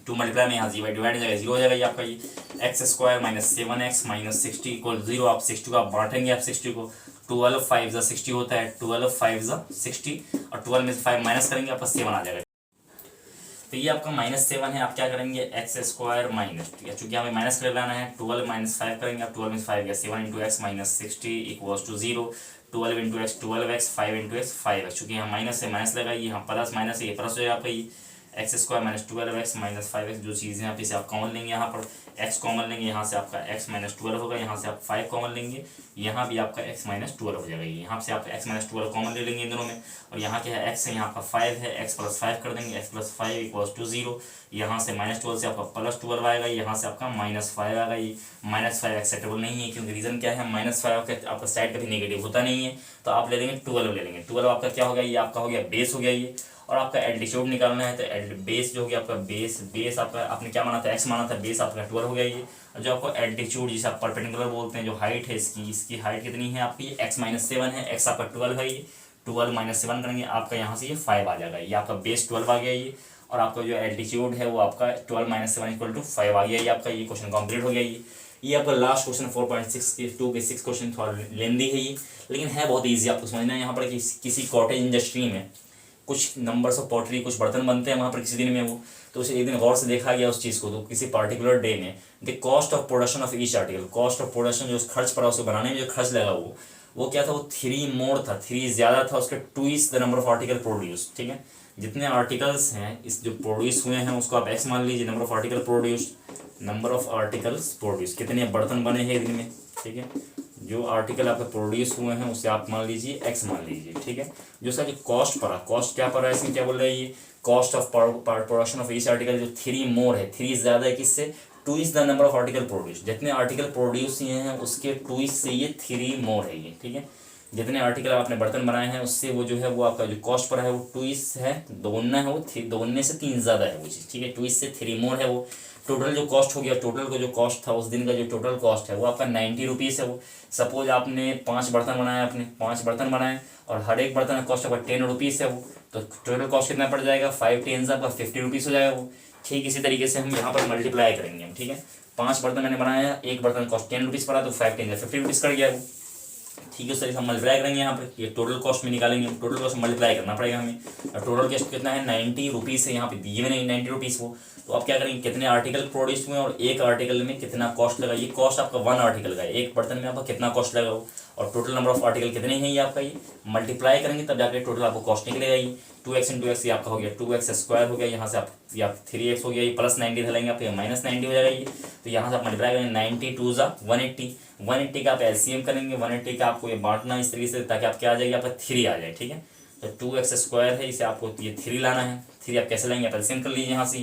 A: 2 multiply में यहाँ डिवाइड हो जाएगा, 0 हो जाएगा ये आपका, ये x square minus 7x minus 60 equal 0, आप 60 को आप बांटेंगे, आप 60 को 12 5 60 होता है, 12 5 60, और 12 में से 5 माइनस करेंगे आपका 7 आ जाएगा, तो ये आपका -7 है। आप क्या करेंगे, एक्स स्क्वायर माइनस, ठीक है, चूंकि हमें माइनस कर लाना है, 12 - 5 करेंगे आप, 12 में 5 गया 7 × x minus 60 equals to 0, 12 × x 12x 5 × x 5x, चूंकि यहाँ माइनस से माइनस लगा, ये यहाँ प्लस माइनस ये प्लस हो जाएगा आपका, ये x square minus 12x minus 5x जो चीज़ यहाँ पे से आप कॉमन लेंगे, यहाँ पर x कॉमन लेंगे, यहाँ से आपका x माइनस 12 होगा, यहाँ से आप 5 कॉमन लेंगे, यहाँ भी आपका x माइनस 12 हो जाएगा। यहाँ से आप x माइनस 12 कॉमन ले लेंगे इन दोनों में, और यहाँ क्या है x है, यहाँ आपका 5 है, x प्लस 5 कर देंगे, x प्लस 5 इक्वल्स टू 0। यहाँ से माइनस 12 से आपका प्लस 12 आएगा, यहाँ से आपका माइनस 5 आएगा। ये माइनस 5 एक्सेप्टेबल नहीं है, क्योंकि रीज़न क्या है, माइनस 5 आपका साइड कभी नेगेटिव होता नहीं है, तो आप ले लेंगे 12 ले लेंगे। 12 आपका क्या हो गया, ये आपका हो गया बेस हो गया ये, और आपका एल्टीट्यूड निकालना है तो बेस जो हो गया आपका बेस आपका आपने क्या माना था, x माना था, बेस आपका 12 हो गया ये। और जो आपको एल्टीट्यूड जिसे आप परपेंडिकुलर बोलते हैं, जो हाइट है इसकी हाइट कितनी है आपकी, x माइनस 7 है, x आपका 12 है, ये 12 माइनस 7 करेंगे आपका यहाँ से ये 5 आ जाएगा, ये आपका बेस 12 आ गया ये, और आपका जो एल्टीट्यूड है वो आपका 12 माइनस 7 इक्वल टू 5 आ गया ये आपका। ये क्वेश्चन कंप्लीट हो गया ये आपका लास्ट क्वेश्चन 4.6 के 2 के 6 क्वेश्चन थोड़ा लेंदी है ये, लेकिन है बहुत ईजी आपको समझना है। यहाँ पर किसी कॉटेज इंडस्ट्री में कुछ नंबर्स ऑफ पॉटरी, कुछ बर्तन बनते हैं वहाँ पर किसी दिन में वो, तो उसे एक दिन गौर से देखा गया उस चीज़ को, तो किसी पर्टिकुलर डे में the cost of production of each article, cost of production जो खर्च पड़ा उसे बनाने में जो खर्च लगा वो क्या था, वो 3 मोर था, 3 ज़्यादा था उसके 2 is the number of article produce. ठीक है, जितने आर्टिकल्स हैं इस जो प्रोड्यूस हुए हैं उसको आप x मान लीजिए, number of article produce, number of articles produce, कितने बर्तन बने हैं एक दिन में। ठीक है, जो आर्टिकल आपके प्रोड्यूस हुए हैं उसे आप मान लीजिए x मान लीजिए। ठीक है, जो इसका जो कॉस्ट पड़ा, कॉस्ट क्या पड़ा है इसमें, क्या बोल रहा है ये, cost of production of each article जो 3 मोर है, 3 ज़्यादा है किससे, 2 is the number of article produce, जितने आर्टिकल प्रोड्यूस किए हैं उसके 2 इज से ये 3 मोर है ये। ठीक है, जितने आर्टिकल आपने बर्तन बनाए हैं उससे वो जो है वो आपका जो कॉस्ट पड़ा है वो 2 इज है, दोगुना है वो, दोगुने से 3 ज़्यादा है वो चीज़। ठीक है, 2 इज से 3 मोर है वो। टोटल जो कॉस्ट हो गया, टोटल को जो कॉस्ट था उस दिन का जो टोटल कॉस्ट है वो आपका 90 रुपीज़ है वो। सपोज आपने 5 बर्तन बनाए, आपने 5 बर्तन बनाए और हर एक बर्तन का कॉस्ट आपका 10 रुपीज़ है वो, तो टोटल कॉस्ट कितना पड़ जाएगा, 5 10 आपका 50 रुपीज़ हो जाएगा वो। ठीक इसी तरीके से हम यहाँ पर मल्टीप्लाई करेंगे हम। ठीक है, 5 बर्तन मैंने बनाया, एक बर्तन कॉस्ट 10 रुपीज़ पड़ा, तो 5 10 50 रुपीज़ कर गया वो। ठीक है, उस तरीके से हम मल्टीप्लाई करेंगे यहाँ पर, ये टोटल कॉस्ट में निकालेंगे, टोटल कॉस्ट मल्टीप्लाई करना पड़ेगा हमें। और टोटल कॉस्ट कितना है, 90 रुपीज़ है, यहाँ पे दिए हुए नहीं 90 रुपीज़ वो। तो आप क्या करेंगे, कितने आर्टिकल प्रोड्यूस हुए और एक आर्टिकल में कितना कॉस्ट लगा, ये कॉस्ट आपका 1 आर्टिकल का है, एक बर्तन में आपका कितना कॉस्ट लगा वो, और टोटल नंबर ऑफ आर्टिकल कितने हैं ये आपका, ये मल्टीप्लाई करेंगे तब जाकर टोटल आपको कॉस्ट निकलेगा। ये 2x इंटू एक्स ये आपका हो गया 2x स्क्वायर हो गया, यहाँ से आप या 3x हो गया, ये प्लस 90 धलेंगे आप, माइनस 90 हो जाएगा ये। तो यहाँ से आप मल्टीप्लाई करेंगे, 90 2 ज़ा 180, 180 का आप एलसीएम करेंगे, 180 का आपको ये बांटना इस तरीके से ताकि आप क्या आ जाएगी, आपका 3 आ जाए। ठीक है, तो 2x स्क्वायर है, इसे आपको ये 3 लाना है, 3 आप कैसे लाएंगे, आप एलसीएम कर लीजिए यहाँ से,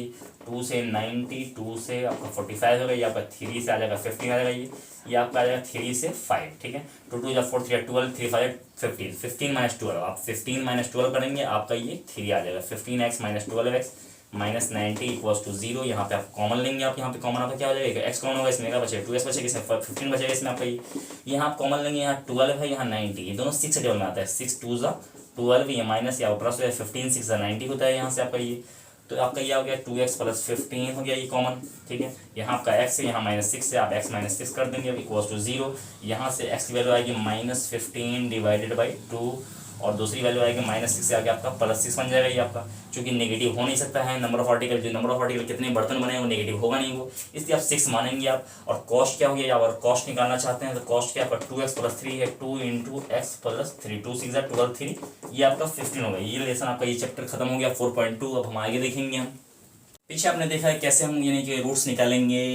A: 2 से 90, 2 से आपका 45 होगा, ये आपका 3 से आ जाएगा 15 आ जाएगा ये आपका आ जाएगा 3 से 5। ठीक है, 2 2 या 4 3 12 3 5 15, 15 माइनस 12 आप 15 माइनस 12 करेंगे, आपका ये 3 आ जाएगा, 15x minus 12x minus 90 equals to 0। यहाँ पे आप कॉमन लेंगे, आप यहाँ पे कॉमन आपका क्या हो जाएगा, x कॉमन होगा, इसमें क्या बचेगा 2x बचेगा, इसमें 15 बचेगा, इसमें आपका ये यहाँ आप कॉमन लेंगे, यहाँ 12 है, यहाँ 90, ये दोनों 6 टेबल में आता है, 6 2 ज़ा 12, ये माइनस या प्लस हो जाए 15 6 ज़ा 90 होता है यहाँ से आपका ये। तो आपका ये हो गया 2x प्लस 15 हो गया ये कॉमन। ठीक है, यहाँ आपका x है, यहाँ माइनस 6 है, आप x माइनस 6 कर देंगे इक्वल्स टू 0। यहाँ से x की वैल्यू आएगी माइनस 15 डिवाइडेड बाई 2, और दूसरी वैल्यू आएगी माइनस 6 से आगे आपका प्लस 6 बन जाएगा ये आपका, क्योंकि नेगेटिव हो नहीं सकता है नंबर ऑफ आर्टिकल, जो नंबर ऑफ आर्टिकल कितने बर्तन बने हैं वो नेगेटिव होगा नहीं वो, इसलिए आप 6 मानेंगे आप। और कॉस्ट क्या हो गया, अगर कॉस्ट निकालना चाहते हैं तो कॉस्ट क्या आपका 2x प्लस 3 है, 2 इंटू एक्स प्लस 3, 2 6 12 3, ये आपका 15 होगा। ये लेसन आपका ये चैप्टर खत्म हो गया 4.2। अब हम आगे देखेंगे, हम पीछे आपने देखा है कैसे हम यानी कि रूट्स निकालेंगे,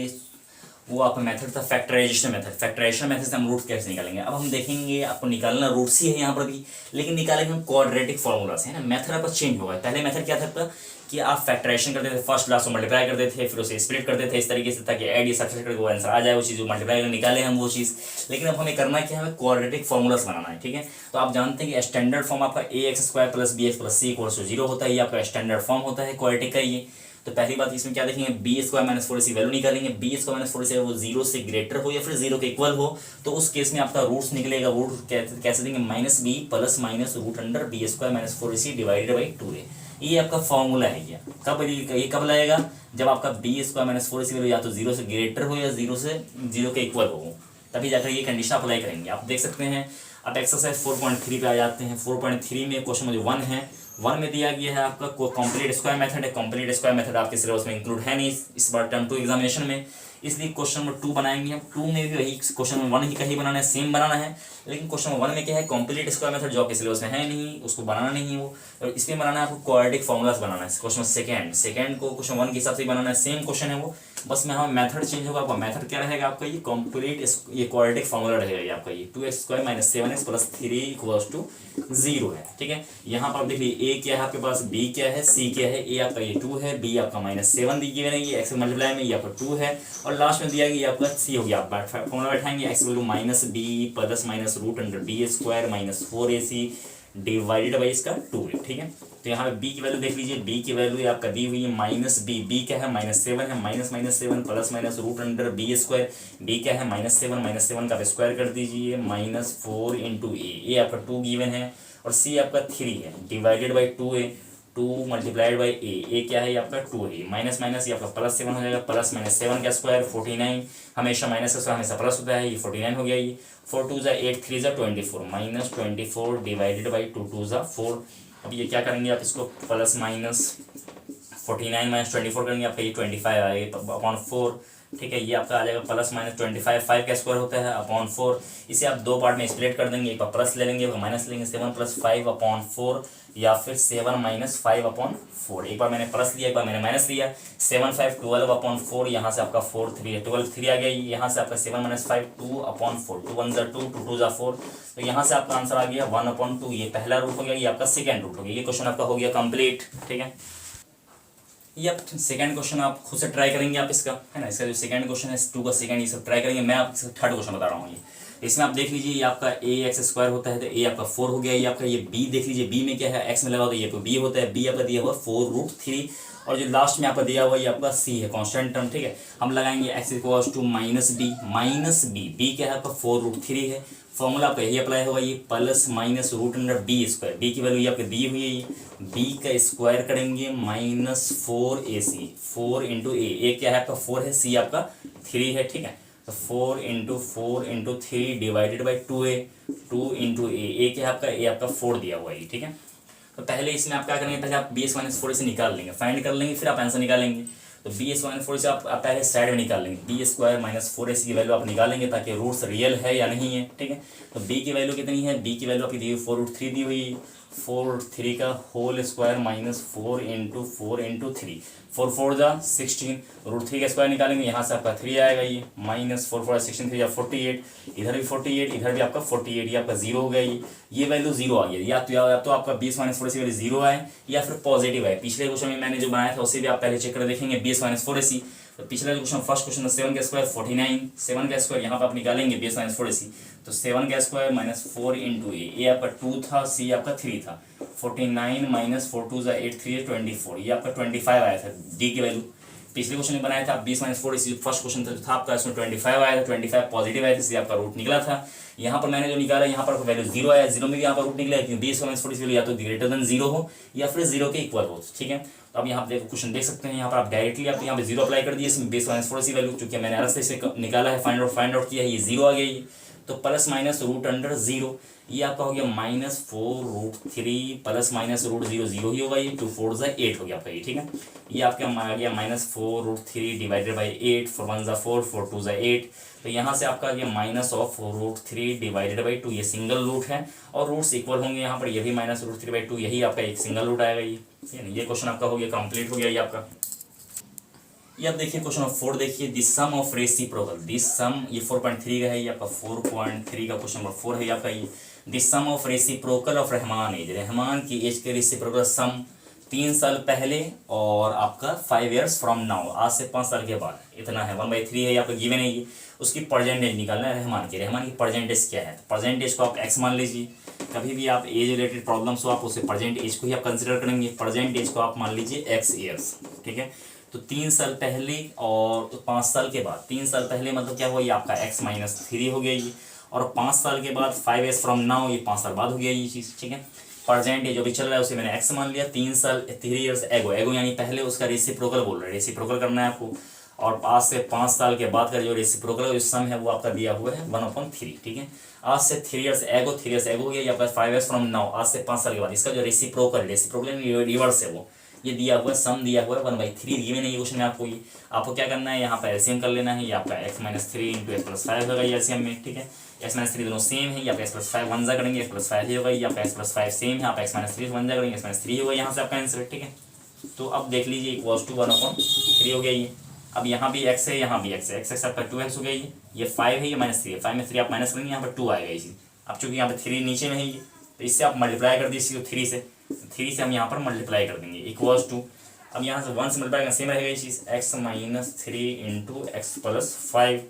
A: वो आपका मेथड था फैक्टराइजेशन मेथड, फैक्टराइजेशन मेथड से हम रूट कैसे निकालेंगे। अब हम देखेंगे, आपको निकालना रूट्स ही है यहाँ पर भी, लेकिन निकालेंगे हम क्वाड्रेटिक फॉर्मूला से, है ना। मेथड आपका चेंज होगा, पहले मेथड क्या था आपका कि आप फैक्टराइजेशन करते थे, फर्स्ट क्लास को मल्टीप्लाई करते थे, फिर उसे स्प्लिट करते थे इस तरीके से ताकि ऐड या सब्ट्रैक्ट करके वो आंसर आ जाए, वो चीज़ मल्टीप्लाई कर निकाले हम वो चीज़। लेकिन अब हमें करना क्या है, क्वाड्रेटिक फॉर्मूलास बनाना है। ठीक है, तो आप जानते हैं कि स्टैंडर्ड फॉर्म आपका ax² + bx + c = 0 होता है, ये आपका स्टैंडर्ड फॉर्म होता है क्वाड्रेटिक का ये। तो पहली बात इसमें क्या देखेंगे, b² - 4ac वैल्यू निकालेंगे, b² - 4ac वो 0 से ग्रेटर हो या फिर 0 के इक्वल हो, तो उस केस में आपका रूट्स निकलेगा। रूट कैसे देंगे, -b plus minus root under b² - 4ac divided by 2a। ये आपका फॉर्मूला है। ये कब लगेगा, जब आपका b² - 4ac वैल्यू या तो 0 से ग्रेटर हो या 0 के इक्वल हो, तभी जाकर ये कंडीशन अप्लाई करेंगे। आप देख सकते हैं, आप एक्सरसाइज 4.3 पे आ जाते हैं। 4.3 में क्वेश्चन मुझे 1 है, 1 में दिया गया है आपका कंप्लीट स्क्वायर मेथड है। कंप्लीट स्क्वायर मेथड आपके सिलेबस में इंक्लूड है नहीं इस बार टर्म 2 एग्जामिनेशन में, इसलिए क्वेश्चन नंबर 2 बनाएंगे हम। 2 में भी वही क्वेश्चन नंबर 1 की कहीं बनाना है, सेम बनाना है, लेकिन क्वेश्चन नंबर 1 में क्या है, कंप्लीट स्क्वायर मेथड जो आपके सिलेबस में है नहीं, उसको बनाना नहीं है वो, और इसमें बनाना है आपको क्वाड्रेटिक फॉर्मूलास बनाना है। क्वेश्चन सेकंड को क्वेश्चन 1 के हिसाब से बनाना है, सेम क्वेश्चन है वो, बस में हमें मेथड चेंज होगा। आपका मेथड क्या रहेगा आपका, ये कंप्लीट ये क्वाड्रेटिक फॉर्मूला रहेगा ये आपका, ये 2x² - 7x + 3 = 0 है, ठीक है। यहाँ पर आप देखिए ए क्या है आपके पास, बी क्या है, सी क्या है, ए आपका ये 2 है, बी आपका -7 दी गई है, ये एक्स मल्टीप्लाई में ये आपका 2 है, और लास्ट में दिया गया ये आपका सी हो गया। आप फॉर्मूला बैठाएंगे x = -b + √b² - 4ac divided by इसका 2 है, ठीक है। तो यहाँ पे b की वैल्यू देख लीजिए, b की वैल्यू आपका दी हुई है -b क्या है, -7 है, -7 + √b², b क्या है -7 का आप स्क्वायर कर दीजिए, -4 × a आपका 2 गिवन है, और c आपका 3 है, डिवाइडेड बाई 2 है, 2 × a क्या है आपका 2 है, माइनस माइनस ये आपका +7 हो जाएगा, प्लस -7 का स्क्वायर 49, हमेशा माइनस का स्क्वायर हमेशा प्लस होता है, ये 49 हो गया, ये 4 2 8 3 24 -24 डिवाइडेड बाई 2 2 4। अब ये क्या करेंगे आप, इसको प्लस माइनस 49 - 24 करेंगे, आपका ये 25 आएगा अपॉन 4, ठीक है। ये आपका आ जाएगा प्लस माइनस 25, 5 का स्क्वायर होता है अपॉन 4, इसे आप दो पार्ट में स्प्लिट कर देंगे, एक बार प्लस ले लेंगे, माइनस लेंगे, 7 + 5 अपॉन 4, या फिर 7 - 5 अपॉन 4। एक बार मैंने प्लस लिया, एक बार मैंने माइनस लिया, 7 5 12 अपॉन 4, यहाँ से आपका 4 3 12 3 आ गया, यहाँ से आपका 7 - 5 2 अपॉन 4, 2 1 = 2 2 2 = 4, तो यहाँ से आपका आंसर आ गया 1/2। ये पहला रूट हो गया, ये आपका सेकेंड रूट हो गया। ये क्वेश्चन आपका हो गया कंप्लीट, ठीक है। ये आप सेकंड क्वेश्चन आप खुद से ट्राई करेंगे आप इसका, है ना, इसका जो सेकंड क्वेश्चन है 2 का सेकंड, ये सब ट्राई करेंगे। मैं आप इसका थर्ड क्वेश्चन बता रहा हूँ। ये इसमें आप देख लीजिए, ये आपका ax² होता है, तो a आपका 4 हो गया, ये आपका ये b देख लीजिए, b में क्या है, x में लगा तो ये तो b होता है, b आपका दिया हुआ 4√3, और जो लास्ट में आपका दिया हुआ ये आपका c है, कांस्टेंट टर्म, ठीक है। हम लगाएंगे x = -b क्या है आपका 4√3 है, फॉर्मूला आपका यही अप्लाई होगा, ये प्लस माइनस √b², b की वैल्यू ये आपकी दी हुई है, ये b का स्क्वायर करेंगे -4ac, 4 × a क्या है आपका 4 है, c आपका 3 है, ठीक है। तो 4 × 4 × 3 डिवाइडेड बाई 2a, 2 × a क्या है आपका, a आपका 4 दिया हुआ है, ठीक है। तो पहले इसमें आप क्या करेंगे, पहले आप bs - 4 से निकाल लेंगे, फाइंड कर लेंगे, फिर आप आंसर निकालेंगे। तो bs - 4 से आप पहले साइड में निकाल लेंगे, b² - 4ac की वैल्यू आप निकालेंगे, ताकि रूट्स रियल है या नहीं है, ठीक है। तो b की वैल्यू कितनी है, b की वैल्यू आपकी दी हुई 4√3 दी हुई, 4√3 का होल स्क्वायर -4 × 4 × 3, 4 4 = 16, √3 का स्क्वायर निकालेंगे, यहाँ से आपका 3 आएगा, ये -4 4 16 3 48, इधर भी 48, इधर भी आपका 48, ये आपका 0 हो गया, ये वैल्यू 0 आ गया, या तो आपका bs - 4ac वैल्यू 0 आए, या फिर पॉजिटिव आए। पिछले क्वेश्चन में मैंने जो बनाया था उससे भी आप पहले चेक कर देखेंगे, bs - 4ac। तो पिछला जो क्वेश्चन, फर्स्ट क्वेश्चन था 7 का स्क्वायर 49, 7 का स्क्वायर यहाँ पर आप निकालेंगे bs - 4ac, तो 7 का स्क्वायर -4 × a आपका 2 था, c आपका 3 था, 49 - 4 2 = 8 3 24, ये आपका 25 आया था d की वैल्यू। पिछले क्वेश्चन में बनाया था bs - 4ac, फर्स्ट क्वेश्चन था आपका, इसमें 25 आया था, 25 पॉजिटिव आया था, इसलिए आपका रूट निकला था। यहाँ पर मैंने जो निकाला, यहाँ पर वैल्यू 0 आया, 0 में भी यहाँ पर रूट निकला है, क्योंकि bs - 4ac वैल्यू या तो ग्रेटर देन 0 हो, या फिर 0 के इक्वल हो, ठीक है। तो अब यहाँ पर देखो क्वेश्चन देख सकते हैं, यहाँ पर आप डायरेक्टली आप यहाँ पे 0 अप्लाई कर दिए, इसमें bs - 4ac वैल्यू चूंकि मैंने अलग से इसे निकाला है, फाइंड आउट किया है, ये 0 आ गया, ये तो प्लस माइनस √0, ये आपका हो गया -4√3 प्लस माइनस √0 0 ही होगा, ये 2 4 = 8 हो गया आपका, ये ठीक है। ये आपका आ गया -4√3 डिवाइडेड बाई 8, 4 1 = 4 4 2 = 8, तो यहाँ से आपका आ गया -4√3 डिवाइडेड बाई 2, ये सिंगल रूट है, और रूट्स इक्वल होंगे, यहाँ पर ये भी -√3/2, यही आपका एक सिंगल रूट आएगा, ये क्वेश्चन आपका हो गया कंप्लीट हो गया ये आपका। ये आप देखिए क्वेश्चन नंबर 4 देखिए, this sum of reciprocal, this sum ये 4.3 का है, ये आपका 4.3 का क्वेश्चन नंबर 4 है आपका, ये this sum of reciprocal of Rahman age, Rahman की एज के रेसिप्रोकल सम 3 साल पहले और आपका 5 years फ्रॉम नाउ, आज से 5 साल के बाद, इतना है 1/3 है आपका गिवन है। ये उसकी परसेंटेज निकालना है रहमान की परसेंटेज क्या है, परसेंटेज को आप x मान लीजिए, कभी भी आप एज रिलेटेड प्रॉब्लम्स हो आप उसे प्रेजेंट एज को ही आप कंसिडर करेंगे, प्रेजेंट एज को आप मान लीजिए x years, ठीक है। तो 3 साल पहले और 5 साल के बाद, 3 साल पहले मतलब क्या हुआ, ये आपका x - 3 हो गया ये, और 5 साल के बाद 5 years फ्रॉम नाउ, ये 5 साल बाद हो गया ये चीज़, ठीक है। प्रेजेंट एज जो भी चल रहा है उसे मैंने x मान लिया, 3 साल 3 years एगो यानी पहले उसका रेसिप्रोकल बोल रहा है, रेसिप्रोकल करना है आपको, और आज से 5 साल के बाद का जो रेसिप्रोकल जो सम है वो आपका दिया हुआ है 1/3, ठीक है। आज से 3 years एगो हो गया, या 5 years फ्रॉम नाउ, आज से 5 साल के बाद इसका जो रेसिप्रोकल रिवर्स है वो ये दिया हुआ है, सम दिया हुआ है 1/3 दिए नहीं क्वेश्चन में आपको। ये आपको क्या करना है, यहाँ पर एलसीएम कर लेना है। ये आपका x-3 इंटू एक्स प्लस 5 होगा ये एलसीएम में, ठीक है। x-3 दोनों सेम है, ये आपका x+5 वन जा करेंगे, x+5 ही होगा। ये आपका x+5 सेम है, आप x-3 वन जा करेंगे, x-3 होगा यहाँ से आपका आंसर, ठीक है। तो अब देख लीजिए इक्वल्स टू 1/3 हो गया ये। अब यहाँ भी x है, यहाँ भी x है, x आपका 2x हो गया ये 5 है, ये -3 है, 5 में 3 आप माइनस करेंगे, यहाँ पर 2 आएगा ये चीज़। अब चूंकि यहाँ पर 3 नीचे में है ये, तो इससे आप मल्टीप्लाई कर दीजिए 3 से हम यहाँ पर मल्टीप्लाई कर देंगे इक्वल्स टू। अब यहाँ से 1 से मल्टीप्लाई सेम रहेगा ये चीज़, x-3 इंटू एक्स प्लस 5।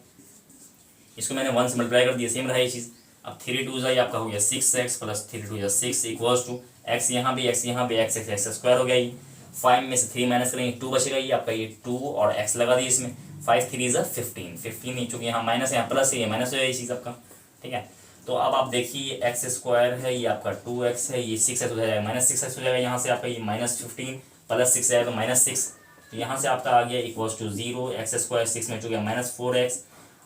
A: इसको मैंने 1 से मल्टीप्लाई कर दिया, सेम रहा ये चीज़। अब 3 2 जाए आपका हो गया 6x plus 3 2 6 equals to x यहाँ भी x स्क्वायर हो गया ये। 5 में से 3 माइनस करेंगे 2 बचेगा ये आपका, ये 2 और x लगा दिए इसमें। 5 3 ज़ा 15 ही, चूँकि यहाँ माइनस है यहाँ प्लस है, ये माइनस हो गया ये चीज़ आपका, ठीक है। तो अब आप देखिए एक्स स्क्वायर है, ये आपका 2x है, ये 6x हो जाएगा, -6x हो जाएगा यहाँ से आपका, ये -15 प्लस 6 आएगा तो -6। तो यहाँ से आपका आ गया इक्वल्स टू 0, एक्स स्क्वायर 6 में चुका -4x,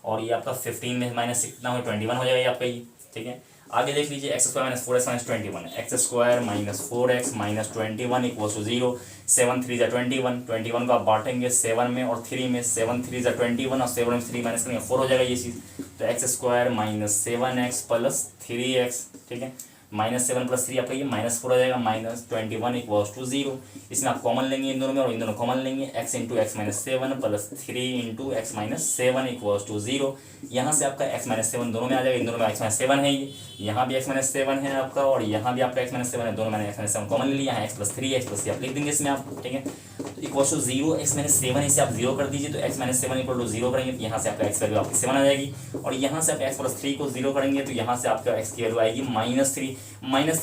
A: और ये आपका 15 में -6 कितना हो 21 हो जाएगा आपका ये, ठीक है। आगे देख लीजिए x square -4x -21, x square -4x -21 equals to 0। 7 3 ज़ा 21 को आप बांटेंगे 7 में और 3 में, 7 3 ज़ा 21 और 7 में 3 माइनस करेंगे 4 हो जाएगा ये चीज़। तो x square -7x plus 3x, ठीक है। -7 प्लस 3 आपका ये -4 हो जाएगा, -21 इक्वल्स टू 0। इसमें आप कॉमन लेंगे इन दोनों में, और इन दोनों कॉमन लेंगे, x into x -7 plus 3 into x -7 equals to 0। यहाँ से आपका x -7 दोनों में आ जाएगा, इन दोनों में x -7 है ये, यहाँ भी x -7 है आपका, और यहाँ भी आपका x -7 है, दोनों मैंने x -7 कॉमन ले लिया। यहाँ x+3 आप लिख देंगे इसमें आप, ठीक है। तो इक्वल्स टू 0, x -7 इसे आप 0 कर दीजिए, तो x -7 इक्वल टू 0 करेंगे तो यहाँ से आपका x वैल्यू आपकी 7 आ जाएगी, और यहाँ से आप x+3 को 0 करेंगे तो यहाँ से आपका x की वैल्यू आएगी -3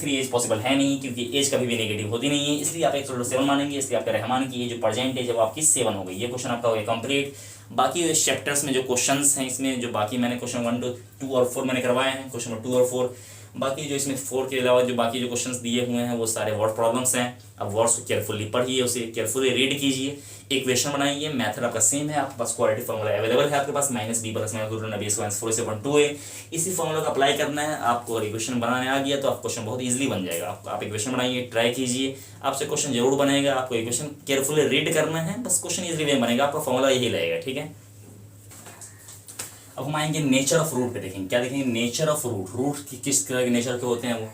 A: एज पॉसिबल है नहीं, क्योंकि एज कभी भी नेगेटिव होती नहीं है, इसलिए आप x+7 मानेंगे, इसलिए आपका रहमान की ये जो परसेंटेज है वो आपकी 7 हो गई। ये क्वेश्चन आपका हो गया कंप्लीट। बाकी चैप्टर्स में जो क्वेश्चंस हैं इसमें, जो बाकी मैंने क्वेश्चन 1 2 और 4 मैंने करवाए हैं, क्वेश्चन नंबर 2 और 4, बाकी जो इसमें 4 के अलावा जो बाकी जो क्वेश्चंस दिए हुए हैं वो सारे वर्ड प्रॉब्लम्स हैं। अब वर्ड्स को केयरफुली पढ़िए, उसे केयरफुली रीड कीजिए, इक्वेशन बनाइए, मेथड आपका सेम है, आपके पास क्वाड्रेटिक फार्मूला अवेलेबल है आपके पास, -b प्लस -4 है। इसी फार्मूला को अप्लाई करना है आपको, और इक्वेशन बनाने आ गया तो आप क्वेश्चन बहुत ईजिली बन जाएगा। आप इक्वेशन बनाइए, ट्राई कीजिए, आपसे क्वेश्चन जरूर बनेगा, आपको इक्वेशन केयरफुली रीड करना है, बस क्वेश्चन ईजिली वे बनेगा, आपका फॉर्मूला यही लगेगा, ठीक है। अब हम आएंगे नेचर ऑफ रूट पे, देखेंगे क्या देखेंगे, नेचर ऑफ रूट की किस तरह के नेचर के होते हैं वो।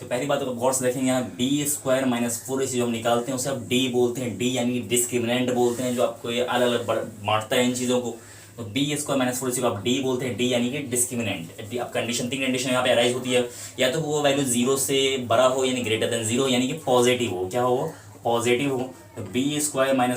A: तो पहली बात गौर से देखेंगे, यहाँ b² - 4 जो हम निकालते हैं उसे आप d बोलते हैं, d यानी डिस्क्रिमिनेंट बोलते हैं, जो आपको ये अलग अलग बांटता है इन चीज़ों को। तो b² - 4 को आप d बोलते हैं, d यानी कि डिस्क्रिमिनेंट। अब कंडीशन 3 कंडीशन यहाँ पे अराइज होती है, या तो वो वैल्यू 0 से बड़ा हो यानी ग्रेटर देन 0, यानी कि पॉजिटिव हो, क्या हो पॉजिटिव हो। तो b² -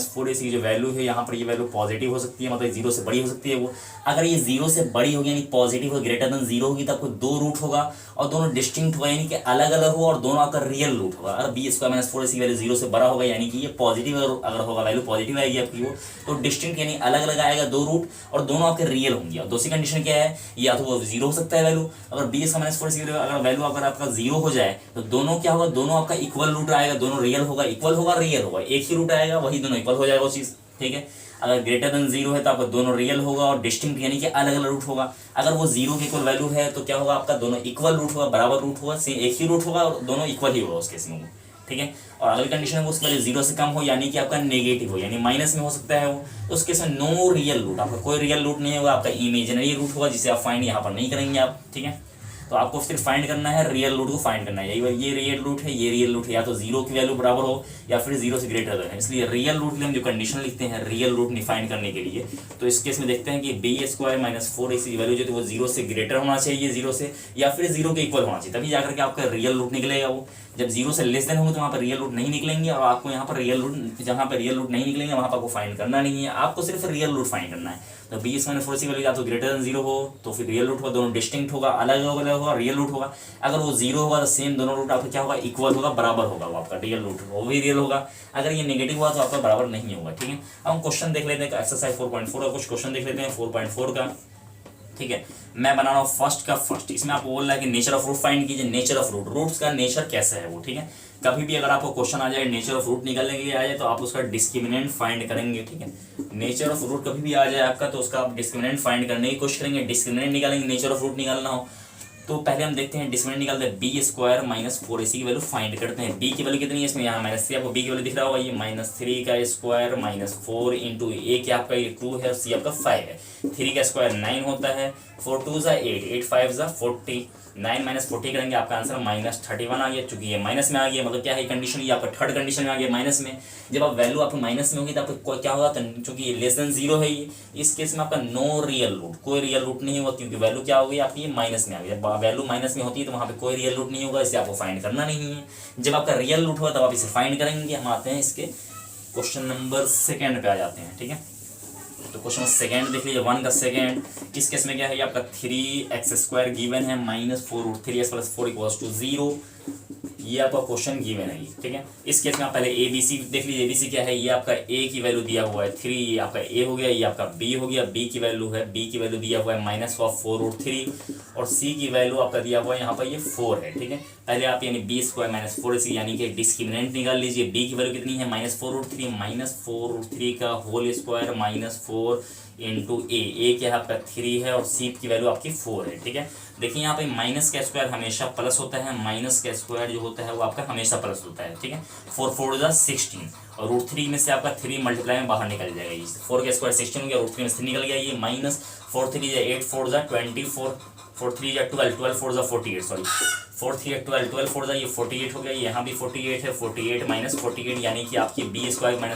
A: 4 की जो वैल्यू है यहाँ पर, ये वैल्यू पॉजिटिव हो सकती है, मतलब 0 से बड़ी हो सकती है वो। अगर ये 0 से बड़ी होगी यानी पॉजिटिव हो, ग्रेटर देन 0 होगी, तो आपको 2 रूट होगा, और दोनों डिस्टिंक्ट होगा यानी कि अलग अलग हो, और दोनों आपका रियल रूट होगा। अगर b² - 4 की वैल्यू 0 से बड़ा होगा यानी कि ये पॉजिटिव अगर होगा, वैल्यू पॉजिटिव आएगी आपकी वो, तो डिस्टिंक्ट यानी अलग अलग आएगा 2 रूट, और दोनों आपके रियल होंगे। और दूसरी कंडीशन क्या है, या तो वो 0 हो सकता है वैल्यू, अगर b² - 4 की अगर वैल्यू अगर आपका 0 हो जाए तो दोनों क्या होगा, दोनों आपका इक्वल रूट आएगा, दोनों रियल होगा, इक्वल होगा, रियल होगा, एक ही रूट आएगा, वही दोनों इक्वल हो जाएगा वो चीज़, ठीक है। अगर ग्रेटर देन 0 है तो आपका दोनों रियल होगा और डिस्टिंक्ट यानी कि अलग अलग रूट होगा। अगर वो 0 की इक्वल वैल्यू है तो क्या होगा, आपका दोनों इक्वल रूट होगा, बराबर रूट होगा, सेम एक ही रूट होगा, और दोनों इक्वल ही होगा उस केस में, ठीक है। और अगली कंडीशन है उसकी वैल्यू 0 से कम हो यानी कि आपका नेगेटिव हो, यानी माइनस में हो सकता है वो, तो उस केस में नो रियल रूट, आपका कोई रियल रूट नहीं होगा, आपका इमेजिनरी रूट होगा, जिसे आप फाइंड यहाँ पर नहीं करेंगे आप, ठीक है। तो आपको सिर्फ फाइंड करना है, रियल रूट को फाइंड करना है, ये रियल रूट है, ये रियल रूट है, या तो 0 की वैल्यू बराबर हो या फिर 0 से ग्रेटर है। इसलिए रियल रूट के लिए हम जो कंडीशन लिखते हैं रियल रूट फाइंड करने के लिए, तो इस केस में देखते हैं कि b² - 4 की वैल्यू जो है वो 0 से ग्रेटर होना चाहिए, 0 से, या फिर 0 के इक्वल होना चाहिए, तभी जाकर के आपका रियल रूट निकलेगा वो। जब 0 से लेस देन होंगे तो वहाँ पर रियल रूट नहीं निकलेंगे, और आपको यहाँ पर रियल रूट, जहाँ पर रियल रूट नहीं निकलेंगे वहाँ पर आपको फाइंड करना नहीं है, आपको सिर्फ रियल रूट फाइंड करना है। तो b² - 4 की वैल्यू या तो ग्रेटर देन 0 हो तो फिर रियल रूट होगा, दोनों डिस्टिंक्ट होगा, अलग अलग होगा, रियल रूट होगा। अगर वो 0 होगा तो सेम दोनों रूट आपका क्या होगा, इक्वल होगा, बराबर होगा, वो आपका रियल रूट वो भी रियल होगा। अगर ये नेगेटिव हुआ तो आपका बराबर नहीं होगा, ठीक है। अब हम क्वेश्चन देख लेते हैं, एक्सरसाइज 4.4 का कुछ क्वेश्चन देख लेते हैं 4.4 का, ठीक है। मैं बना रहा हूँ फर्स्ट का फर्स्ट, इसमें आपको बोल रहा है कि नेचर ऑफ रूट फाइंड कीजिए, नेचर ऑफ रूट, रूट्स का नेचर कैसा है वो, ठीक है। कभी भी अगर आपको क्वेश्चन आ जाए नेचर ऑफ रूट निकालने के लिए आ जाए तो आप उसका डिस्क्रिमिनेंट फाइंड करेंगे, ठीक है। नेचर ऑफ रूट कभी भी आ जाए आपका तो उसका आप डिस्क्रिमिनेंट फाइंड करने की कोशिश करेंगे, डिस्क्रिमिनेंट निकालेंगे, नेचर ऑफ रूट निकालना हो तो पहले हम देखते हैं डिस्क्रिमिनेंट निकालते हैं, बी स्क्वायर माइनस 4ac की वैल्यू फाइंड करते हैं। बी की वैल्यू कितनी है इसमें, यहाँ -3 आपको बी की वैल्यू दिख रहा होगा, ये -3 का स्क्वायर माइनस 4 इंटू ए क्या आपका ये 2 है और सी आपका 5 है। 3 का स्क्वायर 9 होता है, 4 2 ज़ा 8, 8 5 ज़ा 40, 9 माइनस 40 करेंगे आपका आंसर -31 आ गया। चूंकि ये माइनस में आ गया, मतलब क्या है कंडीशन, ये आपका थर्ड कंडीशन में आ गया माइनस में। जब आप वैल्यू आपको माइनस में होगी तो आपको क्या होगा, चूंकि ये लेस देन 0 है, ये इस केस में आपका नो रियल रूट, कोई रियल रूट नहीं होगा, क्योंकि वैल्यू क्या होगी आपकी माइनस में आ गई। जब वैल्यू माइनस में होती है तो वहाँ पे कोई रियल रूट नहीं होगा, इसे आपको फाइंड करना नहीं है। जब आपका रियल रूट होगा तब आप इसे फाइंड करेंगे। हम आते हैं इसके क्वेश्चन नंबर 2 पे आ जाते हैं, ठीक है। तो क्वेश्चन सेकंड देख लीजिए, 1 का सेकंड। इस केस में क्या है, ये आपका 3x² गिवन है, -4√3x + 4 = 0। ये आपका क्वेश्चन गिवन है, ठीक है। इस केस में आप पहले ABC देख लीजिए। ABC क्या है, ये आपका A की वैल्यू दिया हुआ है 3, ये आपका A हो गया, ये आपका B हो गया। B की वैल्यू दिया हुआ है -4√3 और C की वैल्यू आपका दिया हुआ है यहाँ पर ये 4 है, ठीक है। पहले आप यानी B² - 4AC यानी कि डिस्क्रिमिनेंट निकाल लीजिए। B की वैल्यू कितनी है, -4√3 का होल स्क्वायर -4 इंटू ए क्या है आपका 3 है और C की वैल्यू आपकी 4 है, ठीक है। देखिए यहाँ पे माइनस का स्क्वायर हमेशा प्लस होता है, माइनस का स्क्वायर जो होता है वो आपका हमेशा प्लस होता है, ठीक है। 4 4 = 16 और √3 में से आपका 3 मल्टीप्लाई में बाहर निकल जाएगा। ये 4 का स्क्वायर 16 हो गया, √3 में से निकल गया, ये -4 3 = 8 4 = 24, 4 3 = 12, 12 4 = 48, सॉरी 4 3 = 12, 12 4 = ये 48 हो गया। यहाँ भी 48 है, 48 - 48 यानी कि आपकी B² -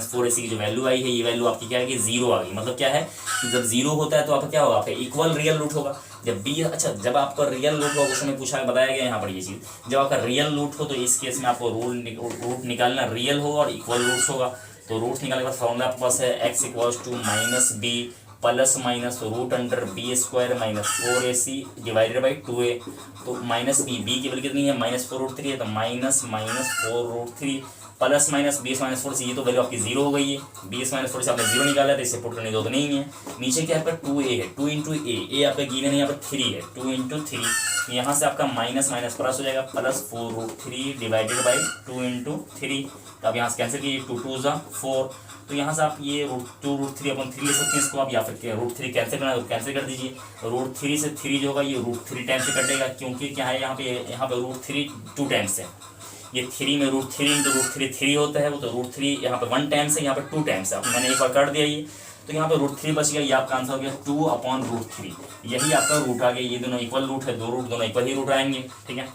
A: 4AC की जो वैल्यू आई है, ये वैल्यू आपकी क्या है कि 0 आ गई। मतलब क्या है, जब 0 होता है तो आपका क्या होगा, आपका इक्वल रियल रूट होगा। जब B अच्छा जब आपका रियल रूट होगा, क्वेश्चन में पूछा बताया गया यहाँ पर ये चीज़, जब आपका रियल रूट हो तो इस केस में आपको रूट निकालना रियल होगा और इक्वल रूट्स होगा। तो रूट निकालने के बाद फॉर्मूला आपके पास है x = -b plus minus √B² - 4AC / 2a। तो -b की वैल्यू कितनी है, -4√3 है, तो -4√3 प्लस माइनस B² - 4AC, ये तो वैल्यू आपकी 0 हो गई है। B² - 4AC आपने 0 निकाला है तो इसे पुट करने दो तो नहीं है। नीचे क्या है आपका 2a है, 2 इंटू ए आपका गिवन है यहाँ पर 3 है, 2 इंटू 3, यहाँ से आपका माइनस माइनस प्लस हो जाएगा, +4√3 / 2 इंटू 3। तो अब यहाँ से कैंसिल कीजिए, 2 2 ज़ा 4, तो यहाँ से आप ये √2√3/3 ले सकते हैं इसको आप, या फिर √3 कैंसिल करना है तो कैंसिल कर दीजिए। √3 से 3 जो होगा ये √3 टाइम्स से कटेगा, क्योंकि क्या है यहाँ पे √3 2 टाइम्स है। ये 3 में √3 इंटू √3 3 होता है, वो तो √3 यहाँ पे 1 टाइम्स है, यहाँ पे 2 टाइम्स है। मैंने एक बार कर दिया ये, तो यहाँ पे √3 बच गया, ये आपका आंसर हो गया 2/√3। यही आपका रूट आ गया, ये दोनों इक्वल रूट है, दो रूट दोनों इक्वल ही रूट आएंगे, ठीक है।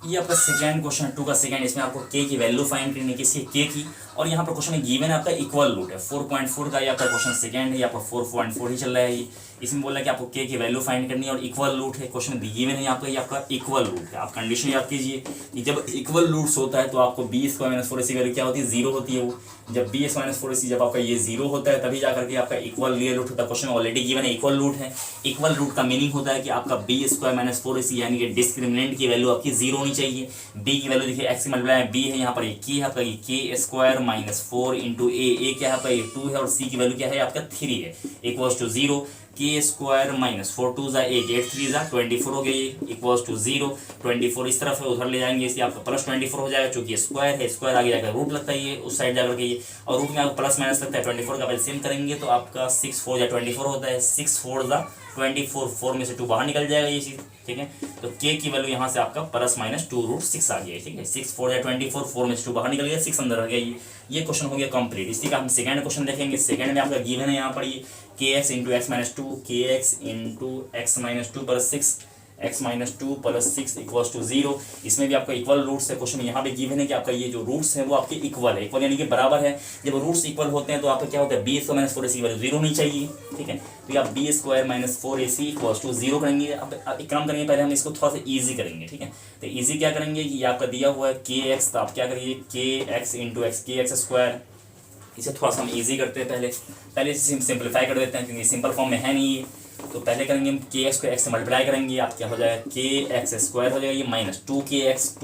A: ये आपका सेकंड क्वेश्चन 2 का सेकंड, इसमें आपको k की वैल्यू फाइंड करनी है, किसी k की, और यहाँ पर क्वेश्चन में गिवन है आपका इक्वल रूट है 4.4 का। ये आपका क्वेश्चन सेकंड है, ये आपका 4.4 ही चल रहा है। ये इसमें बोला कि आपको k की वैल्यू फाइंड करनी है और इक्वल रूट है। क्वेश्चन में गिवन है यहाँ पर, ये आपका इक्वल रूट है। आप कंडीशन याद कीजिए कि जब इक्वल रूट्स होता है तो आपको B² - 4AC वैल्यू क्या होती है, 0 होती है। वो जब B² - 4AC जब आपका ये 0 होता है तभी जाकर के आपका इक्वल रियल रूट होता है। क्वेश्चन ऑलरेडी गिवन है इक्वल रूट है। इक्वल रूट का मीनिंग होता है कि आपका B² - 4AC यानी कि डिस्क्रिमिनेंट की वैल्यू आपकी 0 होनी चाहिए। B की वैल्यू देखिए x की मल्टीप्लाई B है, यहाँ पर ये k है आपका, ये k² - 4 इंटू a क्या है आपका, ये 2 है और C की वैल्यू क्या है आपका 3 है, = 0। k² - 4 2 ज़ा 8, 8 3 ज़ा 24 हो गई, = 0। 24 इस तरफ है, उधर ले जाएंगे इसलिए आपका +24 हो जाएगा, क्योंकि स्क्वायर है, स्क्वायर आगे जाकर रूट लगता है, ये उस साइड जाकर के ये, और रूट में आपको प्लस माइनस लगता है। 24 का एलसीएम करेंगे तो आपका 6 4 = 24 होता है, 6 4 ज़ा 24, 4 में से 2 बाहर निकल जाएगा ये चीज़, ठीक है। तो k की वैल्यू यहाँ से आपका +-2√6 आ गया, ठीक है। 6 4 = 24, 4 में से 2 बाहर निकल गया, 6 अंदर आ गया। ये क्वेश्चन हो गया कंप्लीट। इसी का हम सेकंड क्वेश्चन देखेंगे। सेकंड में आपका गिवन है यहाँ पर ये kx × x - 2, kx × x - 2 + 6, x - 2 + 6 = 0। इसमें भी आपका इक्वल रूट्स है। क्वेश्चन में यहाँ पे गिवन है कि आपका ये जो रूट्स हैं वो आपके इक्वल है, इक्वल यानी कि बराबर है। जब रूट्स इक्वल होते हैं तो आपका क्या होता है, B² - 4AC की वैल्यू 0 नहीं चाहिए, ठीक है। तो ये आप B² - 4AC = 0 करेंगे। अब एक काम करेंगे, पहले हम इसको थोड़ा सा ईजी करेंगे, ठीक है। तो ईजी क्या करेंगे कि आपका दिया हुआ है kx, तो आप क्या करिए kx × x, kx²। इसे थोड़ा सा हम इजी करते हैं, पहले इसे सिंपलीफाई कर देते हैं, क्योंकि सिंपल फॉर्म में है नहीं ये। तो पहले करेंगे हम kx को x से मल्टीप्लाई करेंगे, आप क्या हो जाएगा kx² हो जाएगा, ये -2kx +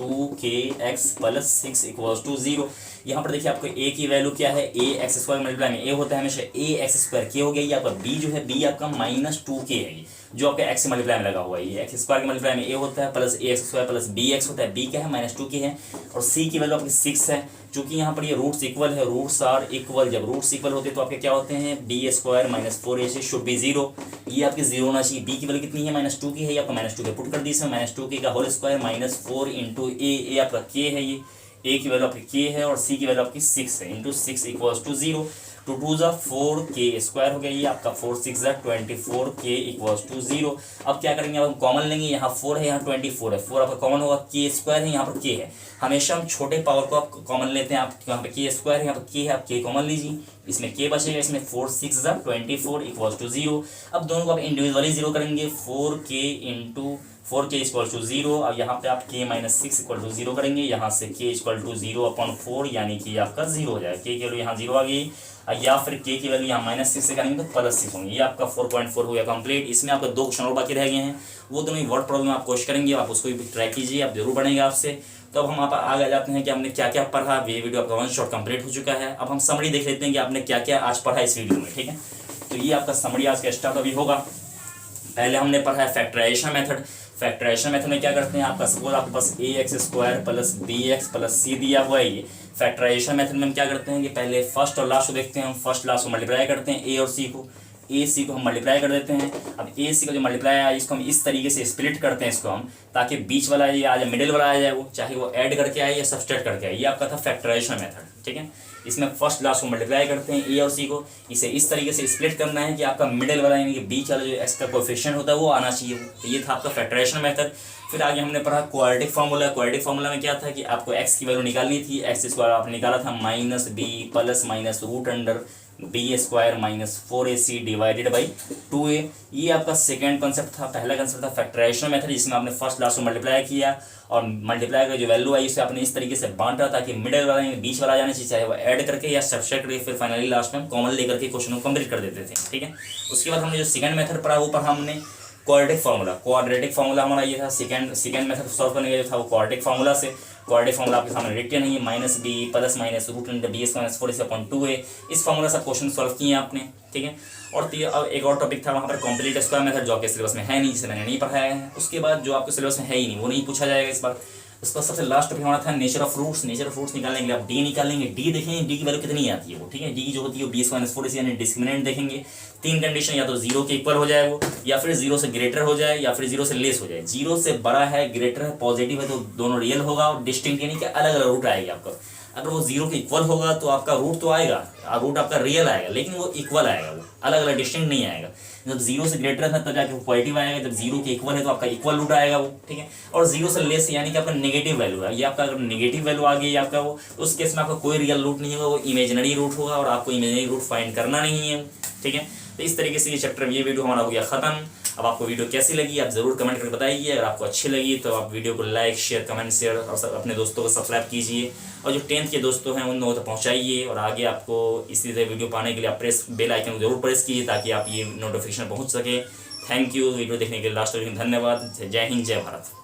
A: 6 = 0। यहाँ पर देखिए आपको a की वैल्यू क्या है, ax² मल्टीप्लाई में a होता है हमेशा, ax² k हो गया। ये आपका b जो है, b आपका -2k है, जो आपके एक्स मल्टीप्लाई में लगा हुआ है। ये एक्स स्क्वायर के मल्टीप्लाई में ए होता है plus A X square plus B X होता है। बी क्या है -2 की है और सी की वैल्यू आपकी 6 है। चूंकि यहाँ पर ये रूट्स इक्वल है, रूट्स आर इक्वल, जब रूट्स इक्वल होते हैं तो आपके क्या होते हैं, b square minus 4ac should be 0। ये आपके 0 होना चाहिए। बी की वैल्यू कितनी है, -2 की है, ये आपका -2 के पुट कर दी इसमें, -2 के का होल स्क्वायर -4 इंटू ए आपका के है, ये ए की वैल्यू आपकी के है और सी की वैल्यू आपकी 6 है, इंटू 6 इक्वल्स टू 0। 2 2 ज़ा 4k स्क्वायर हो गया, ये आपका 4 6 ज़ा 24k इक्वल्स टू 0। अब क्या करेंगे, अब हम कॉमन लेंगे, यहाँ 4 है, यहाँ 24 है, 4 आपका कॉमन होगा, k स्क्वायर है, यहाँ पर k है। हमेशा हम छोटे पावर को आप कॉमन लेते हैं। आप यहाँ पे k स्क्वायर है, यहाँ पर k है, आप k कॉमन लीजिए, इसमें k बचेगा, इसमें 4 6 ज़ा 24 इक्वल्स टू 0। अब दोनों को आप इंडिविजुअली 0 करेंगे, 4k into 4k equal to 0। अब यहाँ पे आप k माइनस 6 इक्वल टू 0 करेंगे, यहाँ से k इक्वल टू 0/4 यानी कि आपका 0 हो जाएगा। k की वैल्यू यहाँ 0 आ गई, या फिर k की वैल्यू यहाँ -6 से करेंगे तो +6 होंगे। ये आपका 4.4 हो गया कंप्लीट। इसमें आपका 2 क्वेश्चन और बाकी रह गए हैं, वो दोनों वर्ड प्रॉब्लम आप कोशिश करेंगे, आप उसको भी ट्राई कीजिए, आप जरूर बढ़ेगा आपसे। तो अब हम आप आगे जाते हैं कि हमने क्या क्या पढ़ा। ये वीडियो आपका 1 शॉट कंप्लीट हो चुका है। अब हम समरी देख लेते हैं कि आपने क्या क्या आज पढ़ा इस वीडियो में, ठीक है। तो ये आपका समरी आज का स्टार्ट अभी होगा। पहले हमने पढ़ा है फैक्टराइजेशन मेथड। फैक्टराइजेशन मेथड में क्या करते हैं, आपका सपोज आपके पास ax square plus bx plus c दिया हुआ है। ये फैक्टराइजेशन मेथड में हम क्या करते हैं कि पहले फर्स्ट और लास्ट को देखते हैं। हम फर्स्ट लास्ट को मल्टीप्लाई करते हैं, a और c को, ac को हम मल्टीप्लाई कर देते हैं। अब ac का जो मल्टीप्लाई आया इसको हम इस तरीके से स्प्लिट करते हैं इसको हम, ताकि बीच वाला ये आ जाए, मिडिल वाला आ जाए, वो चाहे वो ऐड करके आए या सब्सट्रैक्ट करके आए। ये आपका था फैक्टराइजेशन मेथड, ठीक है। इसमें फर्स्ट लास्ट को मल्टीप्लाई करते हैं, ए और सी को, इसे इस तरीके से स्प्लिट करना है कि आपका मिडिल वाला यानी कि बीच वाला जो एक्स का कोएफिशिएंट होता है वो आना चाहिए। तो ये था आपका फैक्टराइजेशन मेथड। फिर आगे हमने पढ़ा क्वाड्रेटिक फार्मूला। क्वाड्रेटिक फार्मूला में क्या था कि आपको एक्स की वैल्यू निकालनी थी, एक्स स्क्वायर आपने निकाला था -b plus minus root under b square -4ac divided by 2a। ये आपका सेकेंड कॉन्सेप्ट था। पहला कॉन्सेप्ट था फैक्टराइजेशन मेथड, जिसमें आपने फर्स्ट लास्ट को मल्टीप्लाई किया और मल्टीप्लाई का जो वैल्यू आई उसे आपने इस तरीके से बांटा ताकि मिडिल वाला बीच वाला जाना चाहिए, चाहे वो ऐड करके या सब्सट्रैक्ट करके, फिर फाइनली लास्ट में हम कॉमन लेकर के क्वेश्चन को कंप्लीट कर देते थे, ठीक है। उसके बाद हमने जो सेकंड मेथड पढ़ा वो पढ़ा हमने क्वाड्रेटिक फार्मूला। क्वाड्रेटिक फार्मूला हमारा ये था सेकंड मेथड सॉल्व करने के लिए था वो क्वाड्रेटिक फार्मूला से। क्वाड्रेटिक फार्मूला आपके सामने रिटन है, -b plus minus root under bs minus 4/2a। इस फार्मूला से क्वेश्चन सॉल्व किए आपने, ठीक है। और अब एक और टॉपिक था वहाँ पर कॉम्प्लीट स्क्वायर मेथड, जो आपके सिलेबस में है नहीं, जिसे मैंने नहीं पढ़ाया है। उसके बाद जो आपके सिलेबस में है ही नहीं, वो नहीं पूछा जाएगा इस बार। उसका सबसे लास्ट टॉपिक हमारा था nature of roots. Nature of roots निकालने के लिए आप डी निकालेंगे, डी देखेंगे डी की वैल्यू कितनी आती है वो, ठीक है। डी जो होती है bs माइनस 4ac यानी डिस्क्रिमिनेंट देखेंगे। 3 कंडीशन, या तो 0 के इक्वल हो जाए वो, या फिर 0 से ग्रेटर हो जाए, या फिर 0 से लेस हो जाए। 0 से बड़ा है, ग्रेटर है, पॉजिटिव है तो दोनों रियल होगा, और डिस्टिंक्ट यानी कि अलग अलग रूट आएगी आपका। अगर वो 0 के इक्वल होगा तो आपका रूट तो आएगा, रूट आपका रियल आएगा, लेकिन वो इक्वल आएगा, वो अलग अलग डिस्टिंक्ट नहीं आएगा। जब 0 से ग्रेटर है तब जाके वो पॉजिटिव आएगा, जब 0 के इक्वल है तो आपका इक्वल रूट आएगा वो, ठीक है। और 0 से लेस यानी कि आपका नेगेटिव वैल्यू है, ये आपका अगर नेगेटिव वैल्यू आ गई आपका वो, उस केस में आपका कोई रियल रूट नहीं होगा, वो इमेजिनरी रूट होगा और आपको इमेजिनरी रूट फाइंड करना नहीं है, ठीक है। तो इस तरीके से ये चैप्टर, ये वीडियो हमारा हो गया खत्म। अब आपको वीडियो कैसी लगी आप जरूर कमेंट करके बताइए। अगर आपको अच्छी लगी तो आप वीडियो को लाइक शेयर कमेंट शेयर और अपने दोस्तों को सब्सक्राइब कीजिए, और जो 10th के दोस्तों हैं उन लोगों तक पहुंचाइए। और आगे आपको इसी तरह वीडियो पाने के लिए आप बेल आइकन को जरूर प्रेस कीजिए ताकि आप ये नोटिफिकेशन पहुंच सके। थैंक यू वीडियो देखने के लिए, लास्ट तक धन्यवाद। जय हिंद, जय भारत।